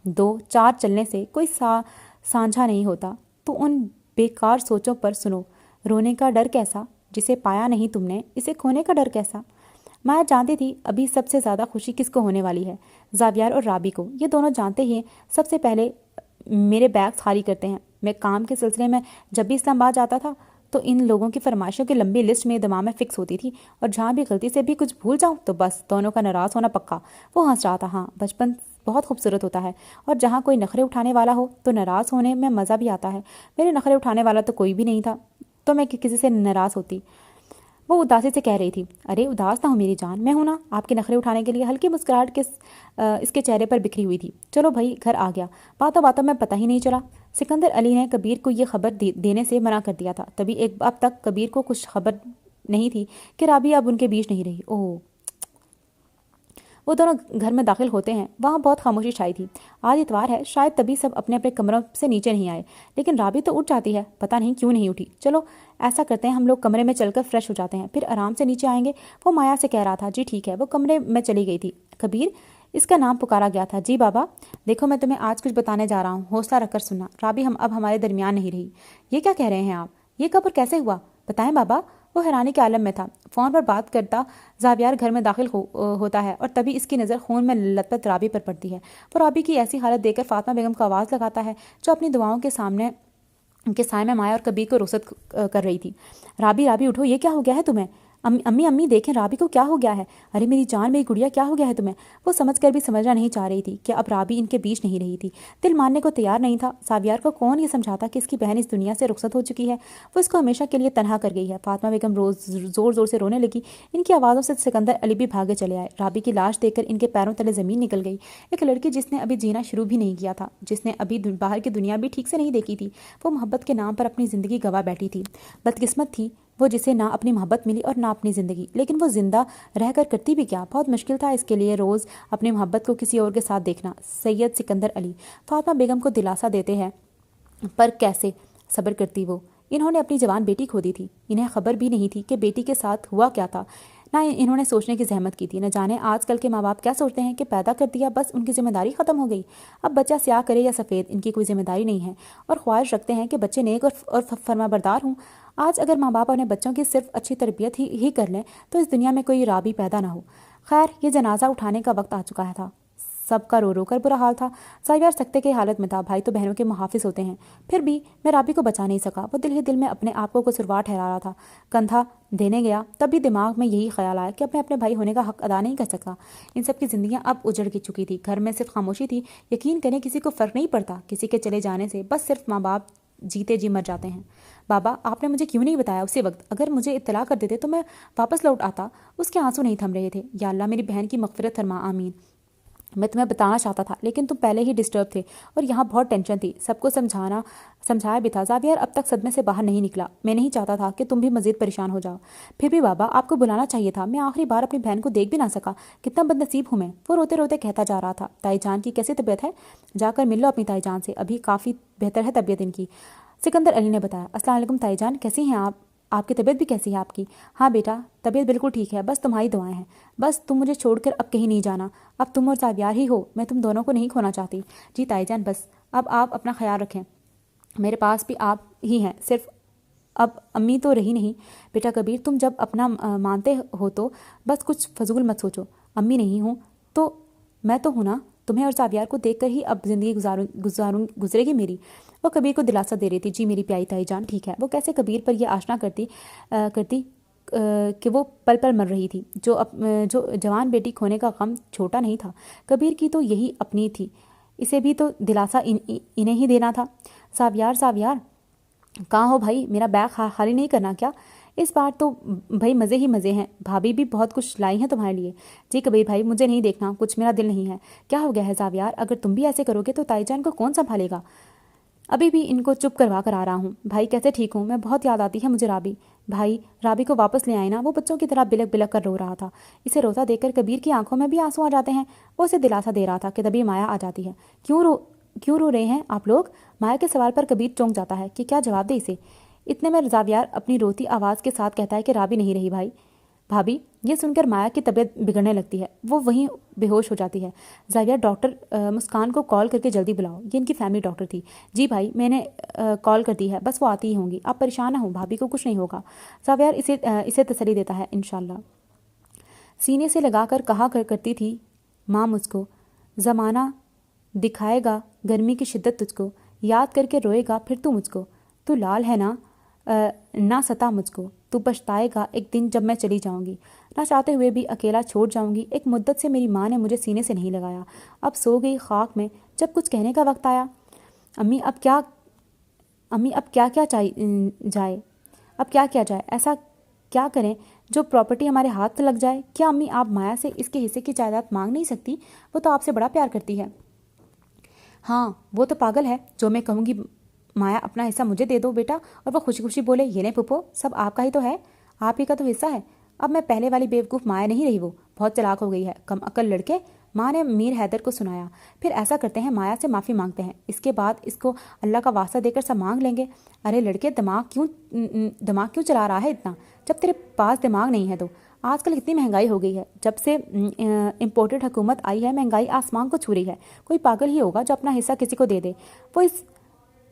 2-4 चलने से कोई साझा नहीं होता। तो उन बेकार सोचों पर सुनो। रोने का डर कैसा, जिसे पाया नहीं तुमने, इसे खोने का डर कैसा। माया जानती थी अभी सबसे ज़्यादा खुशी किसको होने वाली है, ज़ावियार और राबी को। ये दोनों जानते ही सबसे पहले मेरे बैग खाली करते हैं। मैं काम के सिलसिले में जब भी इस्लामाबाद जाता था तो इन लोगों की फरमाइशों की लंबी लिस्ट मेरे दिमाग में फिक्स होती थी, और जहाँ भी गलती से भी कुछ भूल जाऊँ तो बस दोनों का नाराज़ होना पक्का। वो हंस रहा था। हाँ, बचपन बहुत खूबसूरत होता है, और जहाँ कोई नखरे उठाने वाला हो तो नाराज़ होने में मज़ा भी आता है। मेरे नखरे उठाने वाला तो कोई भी नहीं था, तो मैं किसी से नाराज़ होती। वो उदासी से कह रही थी। अरे उदास ना हो मेरी जान, मैं हूं ना आपके नखरे उठाने के लिए। हल्की मुस्कुराहट इसके चेहरे पर बिखरी हुई थी। चलो भाई, घर आ गया। बातों बातों में पता ही नहीं चला। सिकंदर अली ने कबीर को ये खबर देने से मना कर दिया था। तभी अब तक कबीर को कुछ खबर नहीं थी कि राबी अब उनके बीच नहीं रही। ओह। वो दोनों घर में दाखिल होते हैं। वहाँ बहुत खामोशी छाई थी। आज इतवार है, शायद तभी सब अपने अपने कमरों से नीचे नहीं आए। लेकिन राबी तो उठ जाती है, पता नहीं क्यों नहीं उठी। चलो ऐसा करते हैं, हम लोग कमरे में चलकर फ्रेश हो जाते हैं, फिर आराम से नीचे आएंगे। वो माया से कह रहा था। जी ठीक है। वो कमरे में चली गई थी। कबीर, इसका नाम पुकारा गया था। जी बाबा। देखो मैं तुम्हें आज कुछ बताने जा रहा हूँ, हौसला रखकर सुनना। राबी हम अब हमारे दरमियान नहीं रही। ये क्या कह रहे हैं आप? ये कब और कैसे हुआ, बताएं बाबा। वो हैरानी के आलम में था। फ़ोन पर बात करता ज़ावियार घर में दाखिल होता है, और तभी इसकी नज़र खून में लथपथ राबी पर पड़ती है। वो राबी की ऐसी हालत देखकर फातिमा बेगम को आवाज़ लगाता है, जो अपनी दुआओं के साय में माया और कबीर को रुखसत कर रही थी। राबी राबी उठो, ये क्या हो गया है तुम्हें? अम्मी अम्मी देखें, राबी को क्या हो गया है? अरे मेरी जान, मेरी गुड़िया, क्या हो गया है तुम्हें? वो समझकर भी समझना नहीं चाह रही थी कि अब राबी इनके बीच नहीं रही थी। दिल मानने को तैयार नहीं था। ज़ावियार को कौन ये समझाता कि इसकी बहन इस दुनिया से रुखसत हो चुकी है। वो इसको हमेशा के लिए तनहा कर गई है। फातिमा बेगम रोज़ ज़ोर ज़ोर से रोने लगी। इनकी आवाज़ों से सिकंदर अली भी भागे चले आए। राबी की लाश देखकर इनके पैरों तले ज़मीन निकल गई। एक लड़की जिसने अभी जीना शुरू भी नहीं किया था, जिसने अभी बाहर की दुनिया भी ठीक से नहीं देखी थी, वो मोहब्बत के नाम पर अपनी ज़िंदगी गवा बैठी थी। बदकिस्मत थी वो, जिसे ना अपनी मोहब्बत मिली और ना अपनी ज़िंदगी। लेकिन वो ज़िंदा रहकर करती भी क्या? बहुत मुश्किल था इसके लिए रोज़ अपनी मोहब्बत को किसी और के साथ देखना। सैयद सिकंदर अली फातिमा बेगम को दिलासा देते हैं, पर कैसे सब्र करती वो। इन्होंने अपनी जवान बेटी खो दी थी। इन्हें खबर भी नहीं थी कि बेटी के साथ हुआ क्या था। ना इन्होंने सोचने की जहमत की थी। न जाने आजकल के माँ बाप क्या सोचते हैं कि पैदा कर दिया, बस उनकी जिम्मेदारी ख़त्म हो गई। अब बच्चा स्याह करे या सफ़ेद, इनकी कोई जिम्मेदारी नहीं है, और ख्वाहिश रखते हैं कि बच्चे नेक और फरमाबरदार हों। आज अगर माँ बाप अपने बच्चों की सिर्फ अच्छी तरबियत ही कर लें तो इस दुनिया में कोई राबी पैदा ना हो। खैर, ये जनाजा उठाने का वक्त आ चुका था। सबका रो रो कर बुरा हाल था। ज़ावियार सख्ते की हालत में था। भाई तो बहनों के मुहाफिज होते हैं। फिर भी मैं राबी को बचा नहीं सका। वो दिल ही दिल में अपने आप को कसूरवार ठहरा रहा था। कंधा देने गया तब भी दिमाग में यही ख्याल आया कि अपने भाई होने का हक अदा नहीं कर सका। इन सब की ज़िंदगियाँ अब उजड़ की चुकी थी। घर में सिर्फ खामोशी थी। यकीन करें, किसी को फ़र्क नहीं पड़ता किसी के चले जाने से। बस सिर्फ माँ बाप जीते जी मर जाते हैं। बाबा, आपने मुझे क्यों नहीं बताया उसी वक्त? अगर मुझे इत्तला कर देते तो मैं वापस लौट आता। उसके आंसू नहीं थम रहे थे। या अल्लाह मेरी बहन की मग़फ़िरत फरमा, आमीन। मैं तुम्हें बताना चाहता था, लेकिन तुम पहले ही डिस्टर्ब थे और यहाँ बहुत टेंशन थी। सबको समझाया भी था। ज़ावियार अब तक सदमे से बाहर नहीं निकला। मैं नहीं चाहता था कि तुम भी मज़ीद परेशान हो जाओ। फिर भी बाबा, आपको बुलाना चाहिए था। मैं आखिरी बार अपनी बहन को देख भी ना सका। कितना बदनसीब हूँ मैं। वो रोते रोते कहता जा रहा था। ताई जान की कैसी तबीयत है? जाकर मिल लो अपनी ताई जान से, अभी काफ़ी बेहतर है तबीयत इनकी। सिकंदर अली ने बताया। अस्सलाम वालेकुम ताई जान, कैसी हैं आप? आपकी तबीयत भी कैसी है आपकी? हाँ बेटा, तबीयत बिल्कुल ठीक है, बस तुम्हारी दुआएं हैं। बस तुम मुझे छोड़कर अब कहीं नहीं जाना। अब तुम और ज़ावियार ही हो, मैं तुम दोनों को नहीं खोना चाहती। जी ताईजान, बस अब आप अपना ख्याल रखें। मेरे पास भी आप ही हैं, सिर्फ अब अम्मी तो रही नहीं। बेटा कबीर, तुम जब अपना मानते हो तो बस कुछ फजूल मत सोचो। अम्मी नहीं हूँ तो मैं तो हूँ ना। तुम्हें और ज़ावियार को देखकर ही अब ज़िंदगी गुजरेगी मेरी। वो कबीर को दिलासा दे रही थी। जी मेरी प्यारी ताई जान, ठीक है। वो कैसे कबीर पर यह आशना करती कि वो पल पल मर रही थी। जो जवान बेटी खोने का गम छोटा नहीं था। कबीर की तो यही अपनी थी। इसे भी तो दिलासा इन्हें ही देना था। ज़ावियार कहाँ हो भाई? मेरा बैग खाली नहीं करना क्या? इस बार तो भाई मज़े ही मज़े हैं। भाभी भी बहुत कुछ लाई हैं तुम्हारे लिए। जी कबीर भाई, मुझे नहीं देखना कुछ, मेरा दिल नहीं है। क्या हो गया है ज़ावियार? अगर तुम भी ऐसे करोगे तो ताईजान को कौन संभालेगा? अभी भी इनको चुप करवा कर आ रहा हूँ। भाई कैसे ठीक हूँ, मैं बहुत याद आती है मुझे राबी। भाई राबी को वापस ले आए ना, वो बच्चों की तरह बिलक बिलक कर रो रहा था। इसे रोता देखकर कबीर की आंखों में भी आंसू आ जाते हैं। वो उसे दिलासा दे रहा था कि तभी माया आ जाती है। क्यों रो रहे हैं आप लोग? माया के सवाल पर कबीर चौंक जाता है कि क्या जवाब दे इसे। इतने में जावियार अपनी रोती आवाज़ के साथ कहता है कि राबी नहीं रही भाई। भाभी, ये सुनकर माया की तबीयत बिगड़ने लगती है। वो वहीं बेहोश हो जाती है। जाविया, डॉक्टर मुस्कान को कॉल करके जल्दी बुलाओ। ये इनकी फैमिली डॉक्टर थी। जी भाई, मैंने कॉल कर दी है, बस वो आती ही होंगी। आप परेशान ना हो, भाभी को कुछ नहीं होगा। जाविया इसे तसल्ली देता है, इंशाल्लाह। सीने से लगाकर कहा करती थी माँ मुझको, ज़माना दिखाएगा गर्मी की शिद्दत तुझको, याद करके रोएगा फिर तू मुझको। तू लाल है ना सता मुझको, तू पछताएगा एक दिन जब मैं चली जाऊंगी। ना चाहते हुए भी अकेला छोड़ जाऊंगी। एक मुद्दत से मेरी माँ ने मुझे सीने से नहीं लगाया। अब सो गई खाक में। जब कुछ कहने का वक्त आया, अम्मी अब क्या क्या जाए, अब क्या किया जाए? ऐसा क्या करें जो प्रॉपर्टी हमारे हाथ से लग जाए? क्या अम्मी आप माया से इसके हिस्से की जायदाद मांग नहीं सकती? वो तो आपसे बड़ा प्यार करती है। हाँ, वो तो पागल है। जो मैं कहूँगी माया अपना हिस्सा मुझे दे दो बेटा, और वो खुशी खुशी बोले ये नहीं पुप्पो, सब आपका ही तो है, आप ही का तो हिस्सा है। अब मैं पहले वाली बेवकूफ़ माया नहीं रही, वो बहुत चालाक हो गई है। कम अक्ल लड़के। माँ ने मीर हैदर को सुनाया। फिर ऐसा करते हैं, माया से माफ़ी मांगते हैं, इसके बाद इसको अल्लाह का वास्ता देकर सब मांग लेंगे। अरे लड़के, दिमाग क्यों चला रहा है इतना, जब तेरे पास दिमाग नहीं है तो? आजकल कितनी महंगाई हो गई है। जब से इम्पोर्टेड हुकूमत आई है, महंगाई आसमान को छू रही है। कोई पागल ही होगा जो अपना हिस्सा किसी को दे दे। वो इस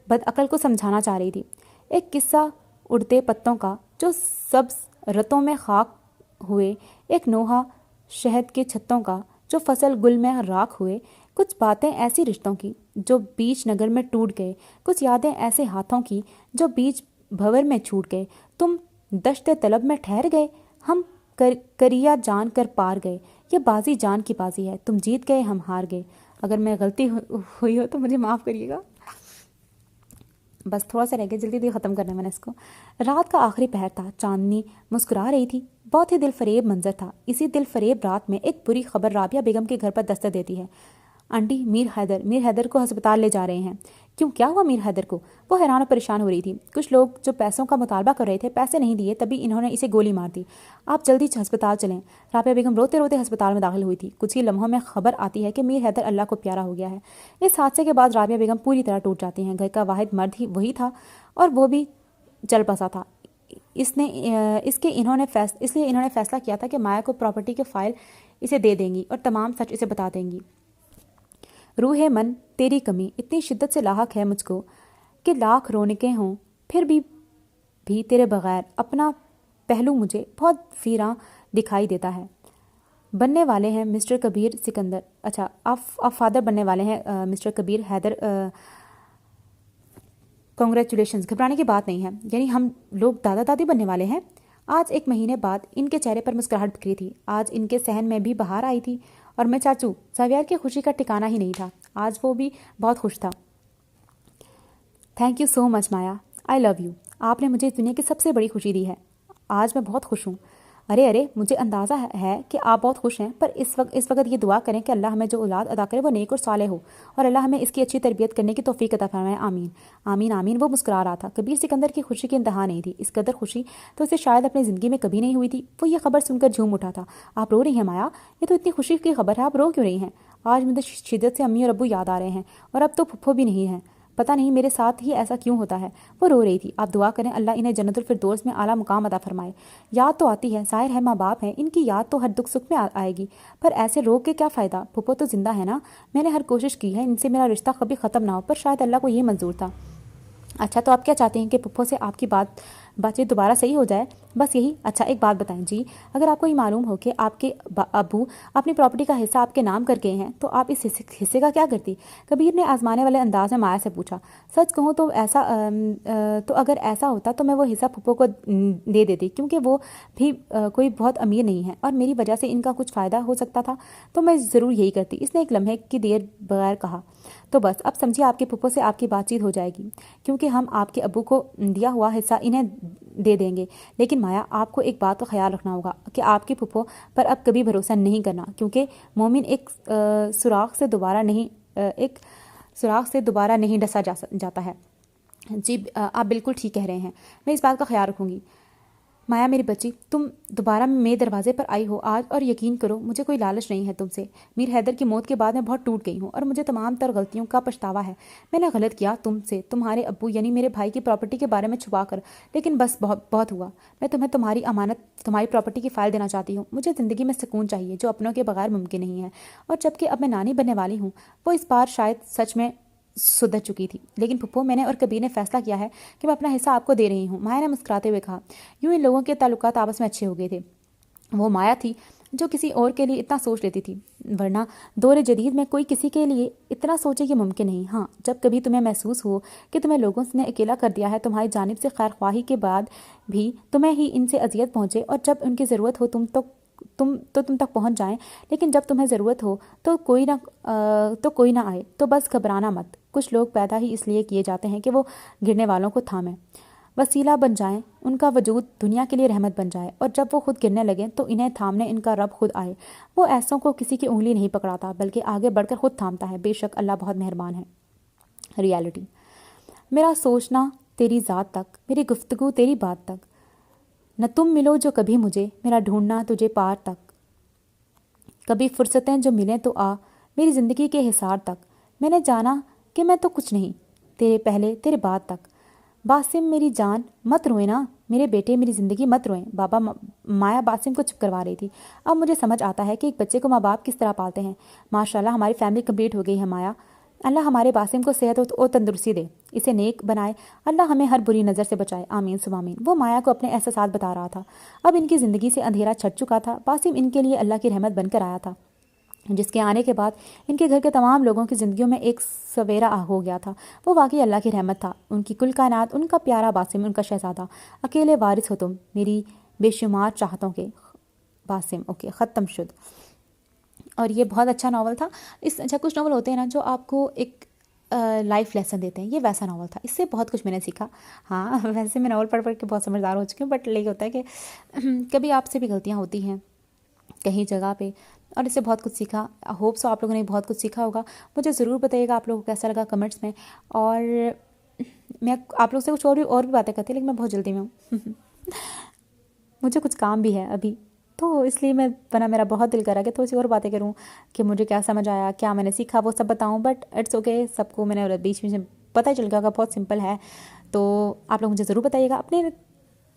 बदअकल को समझाना चाह रही थी। एक किस्सा उड़ते पत्तों का जो सब्ज रतों में खाक हुए, एक नोहा शहद के छत्तों का जो फसल गुल में राख हुए, कुछ बातें ऐसी रिश्तों की जो बीच नगर में टूट गए, कुछ यादें ऐसे हाथों की जो बीच भंवर में छूट गए। तुम दश्ते तलब में ठहर गए, हम करिया जान कर पार गए। ये बाजी जान की बाजी है, तुम जीत गए हम हार गए। अगर मैं गलती हुई हो तो मुझे माफ़ करिएगा। बस थोड़ा सा रह गया, जल्दी जल्दी ख़त्म करना मैंने इसको। रात का आखिरी पहर था, चांदनी मुस्कुरा रही थी। बहुत ही दिलफरेब मंजर था। इसी दिलफरेब रात में एक बुरी खबर राबिया बेगम के घर पर दस्तक देती है। आंटी, मीर हैदर को अस्पताल ले जा रहे हैं। क्यों, क्या हुआ मीर हैदर को? वो हैरान और परेशान हो रही थी। कुछ लोग जो पैसों का मुतालबा कर रहे थे, पैसे नहीं दिए, तभी इन्होंने इसे गोली मार दी। आप जल्दी अस्पताल चलें। राबिया बेगम रोते रोते अस्पताल में दाखिल हुई थी। कुछ ही लम्हों में खबर आती है कि मीर हैदर अल्लाह को प्यारा हो गया है। इस हादसे के बाद राबिया बेगम पूरी तरह टूट जाती हैं। घर का वाहिद मर्द ही वही था, और वो भी चल बसा था। इसलिए इन्होंने फैसला किया था कि माया को प्रॉपर्टी के फाइल इसे दे देंगी और तमाम सच इसे बता देंगी। रूहे मन, तेरी कमी इतनी शिद्दत से लाहक है मुझको कि लाख रौनकें हों फिर भी तेरे बगैर अपना पहलू मुझे बहुत फीरा दिखाई देता है। बनने वाले हैं मिस्टर कबीर सिकंदर। अच्छा, आप फादर बनने वाले हैं मिस्टर कबीर हैदर। कॉन्ग्रेचुलेशंस। घबराने की बात नहीं है, यानी हम लोग दादा दादी बनने वाले हैं। आज 1 महीने बाद इनके चेहरे पर मुस्कुराहट बिखरी थी। आज इनके सहन में भी बहार आई थी। और मैं चाचू, जावियार की खुशी का ठिकाना ही नहीं था। आज वो भी बहुत खुश था। Thank you so much Maya, I love you. आपने मुझे इस दुनिया की सबसे बड़ी खुशी दी है। आज मैं बहुत खुश हूँ। अरे, मुझे अंदाज़ा है कि आप बहुत खुश हैं, पर इस वक्त ये दुआ करें कि अल्लाह हमें जो औलाद अदा करे वो नेक और सालेह हो, और अल्लाह हमें इसकी अच्छी तरबियत करने की तौफीक अता फरमाए। आमीन आमीन आमीन। वो मुस्कुरा रहा था। कबीर सिकंदर की खुशी की इंतहा नहीं थी। इस कदर खुशी तो उसे शायद अपनी ज़िंदगी में कभी नहीं हुई थी। वो ये खबर सुनकर झूम उठा था। आप रो रही हैं माया? ये तो इतनी खुशी की खबर है, आप रो क्यों रही हैं? आज मुझे शिद्दत से अम्मी और अब्बू याद आ रहे हैं, और अब तो फुफ्फो भी नहीं हैं। पता नहीं मेरे साथ ही ऐसा क्यों होता है। वो रो रही थी। आप दुआ करें अल्लाह इन्हें जन्नतुल फिरदौस में आला मुकाम अता फरमाए। याद तो आती है, ज़ाहिर है माँ बाप हैं, इनकी याद तो हर दुख सुख में आएगी, पर ऐसे रो के क्या फ़ायदा? फुप्पो तो जिंदा है ना। मैंने हर कोशिश की है इनसे मेरा रिश्ता कभी ख़त्म ना हो, पर शायद अल्लाह को ये मंजूर था। अच्छा, तो आप क्या चाहते हैं कि पुप्पो से आपकी बातचीत दोबारा सही हो जाए? बस यही। अच्छा, एक बात बताएं जी, अगर आपको ये मालूम हो कि आपके अब्बू अपनी प्रॉपर्टी का हिस्सा आपके नाम कर गए हैं, तो आप इस हिस्से का क्या करती? कबीर ने आजमाने वाले अंदाज में माया से पूछा। सच कहूँ तो अगर ऐसा होता तो मैं वो हिस्सा पुप्पो को दे देती, क्योंकि वो भी कोई बहुत अमीर नहीं है और मेरी वजह से इनका कुछ फ़ायदा हो सकता था, तो मैं ज़रूर यही करती। इसने एक लम्हे की देर बगैर कहा। तो बस अब समझिए, आपके पुप्पो से आपकी बातचीत हो जाएगी, क्योंकि हम आपके अब्बू को दिया हुआ हिस्सा इन्हें दे देंगे। लेकिन माया, आपको एक बात का ख्याल रखना होगा कि आपकी पुप्पो पर अब कभी भरोसा नहीं करना, क्योंकि मोमिन एक सुराख से सुराख से दोबारा नहीं डसा जाता है। जी आप बिल्कुल ठीक कह रहे हैं, मैं इस बात का ख्याल रखूँगी। माया मेरी बच्ची, तुम दोबारा मेरे दरवाजे पर आई हो आज, और यकीन करो मुझे कोई लालच नहीं है तुमसे। मीर हैदर की मौत के बाद मैं बहुत टूट गई हूँ और मुझे तमाम तर गलतियों का पछतावा है। मैंने गलत किया तुमसे, तुम्हारे अब्बू यानी मेरे भाई की प्रॉपर्टी के बारे में छुपा कर, लेकिन बस बहुत हुआ। मैं तुम्हें तुम्हारी अमानत, तुम्हारी प्रॉपर्टी की फ़ाइल देना चाहती हूँ। मुझे ज़िंदगी में सुकून चाहिए जो अपनों के बगैर मुमकिन नहीं है, और जबकि अब मैं नानी बनने वाली हूँ वो इस बार शायद सच में सुधर चुकी थी। लेकिन फुप्पो, मैंने और कबीर ने फैसला किया है कि मैं अपना हिस्सा आपको दे रही हूँ। माया ने मुस्कुराते हुए कहा। यूं इन लोगों के ताल्लुकात आपस में अच्छे हो गए थे। वो माया थी जो किसी और के लिए इतना सोच लेती थी, वरना दौर जदीद में कोई किसी के लिए इतना सोचे कि मुमकिन नहीं। हाँ, जब कभी तुम्हें महसूस हो कि तुम्हें लोगों ने अकेला कर दिया है, तुम्हारी जानिब से खैर ख्वाही के बाद भी तुम्हें ही इनसे अजियत पहुँचे, और जब उनकी ज़रूरत हो तुम तक पहुंच जाएं, लेकिन जब तुम्हें ज़रूरत हो तो कोई ना आए, तो बस घबराना मत। कुछ लोग पैदा ही इसलिए किए जाते हैं कि वो गिरने वालों को थामें, वसीला बन जाएं, उनका वजूद दुनिया के लिए रहमत बन जाए, और जब वो खुद गिरने लगें तो इन्हें थामने इनका रब खुद आए। वो ऐसों को किसी की उंगली नहीं पकड़ाता, बल्कि आगे बढ़कर खुद थामता है। बेशक अल्लाह बहुत मेहरबान है। रियलिटी। मेरा सोचना तेरी ज़ात तक, मेरी गुफ्तगू तेरी बात तक, न तुम मिलो जो कभी मुझे, मेरा ढूंढना तुझे पार तक, कभी फुर्सतें जो मिलें तो आ, मेरी ज़िंदगी के हिसार तक। मैंने जाना कि मैं तो कुछ नहीं, तेरे पहले तेरे बाद तक। बासिम मेरी जान मत रोए ना, मेरे बेटे मेरी ज़िंदगी मत रोएं। बाबा माया बासिम को चुप करवा रही थी। अब मुझे समझ आता है कि एक बच्चे को माँ बाप किस तरह पालते हैं। माशाल्लाह हमारी फैमिली कंप्लीट हो गई है माया। अल्लाह हमारे बासिम को सेहत और तंदुरुस्ती दे, इसे नेक बनाए। अल्लाह हमें हर बुरी नज़र से बचाए, आमीन सुम आमीन। वो माया को अपने एहसास बता रहा था। अब इनकी ज़िंदगी से अंधेरा छट चुका था। बासिम इनके लिए अल्लाह की रहमत बनकर आया था, जिसके आने के बाद इनके घर के तमाम लोगों की ज़िंदगियों में एक सवेरा हो गया था। वो वाकई अल्लाह की रहमत था। उनकी कुल कायनात, उनका प्यारा बासिम, उनका शहज़ादा। अकेले वारिस हो तुम मेरी बेशुमार चाहतों के बासिम। ओके, ख़त्म शुद। और ये बहुत अच्छा नावल था। अच्छा, कुछ नावल होते हैं ना जो आपको एक लाइफ लेसन देते हैं, ये वैसा नावल था। इससे बहुत कुछ मैंने सीखा। हाँ वैसे मैं नावल पढ़ के बहुत समझदार हो चुकी हूँ, बट यही होता है कि कभी आपसे भी गलतियाँ होती हैं कहीं जगह पे, और इससे बहुत कुछ सीखा। होप सो आप लोगों ने बहुत कुछ सीखा होगा। मुझे ज़रूर बताइएगा आप लोगों को कैसा लगा कमेंट्स में। और मैं आप लोग से कुछ और भी बातें करती, लेकिन मैं बहुत जल्दी में हूँ मुझे कुछ काम भी है अभी, तो इसलिए मेरा बहुत दिल करा कि थोड़ी सी और बातें करूं कि मुझे क्या समझ आया, क्या मैंने सीखा, वो सब बताऊं। बट इट्स ओके, सबको मैंने बीच में पता ही चल गया, बहुत सिंपल है। तो आप लोग मुझे ज़रूर बताइएगा, अपने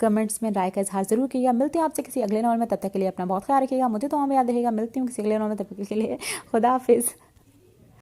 कमेंट्स में राय का इजहार ज़रूर कीजिएगा। मिलते हैं आपसे किसी अगले नॉवल में, तब तक के लिए अपना बहुत ख्याल रखिएगा। मुझे तो हमें याद रहेगा। मिलती हूँ किसी अगले नॉवल में, तब तक के लिए खुदा हाफिज़।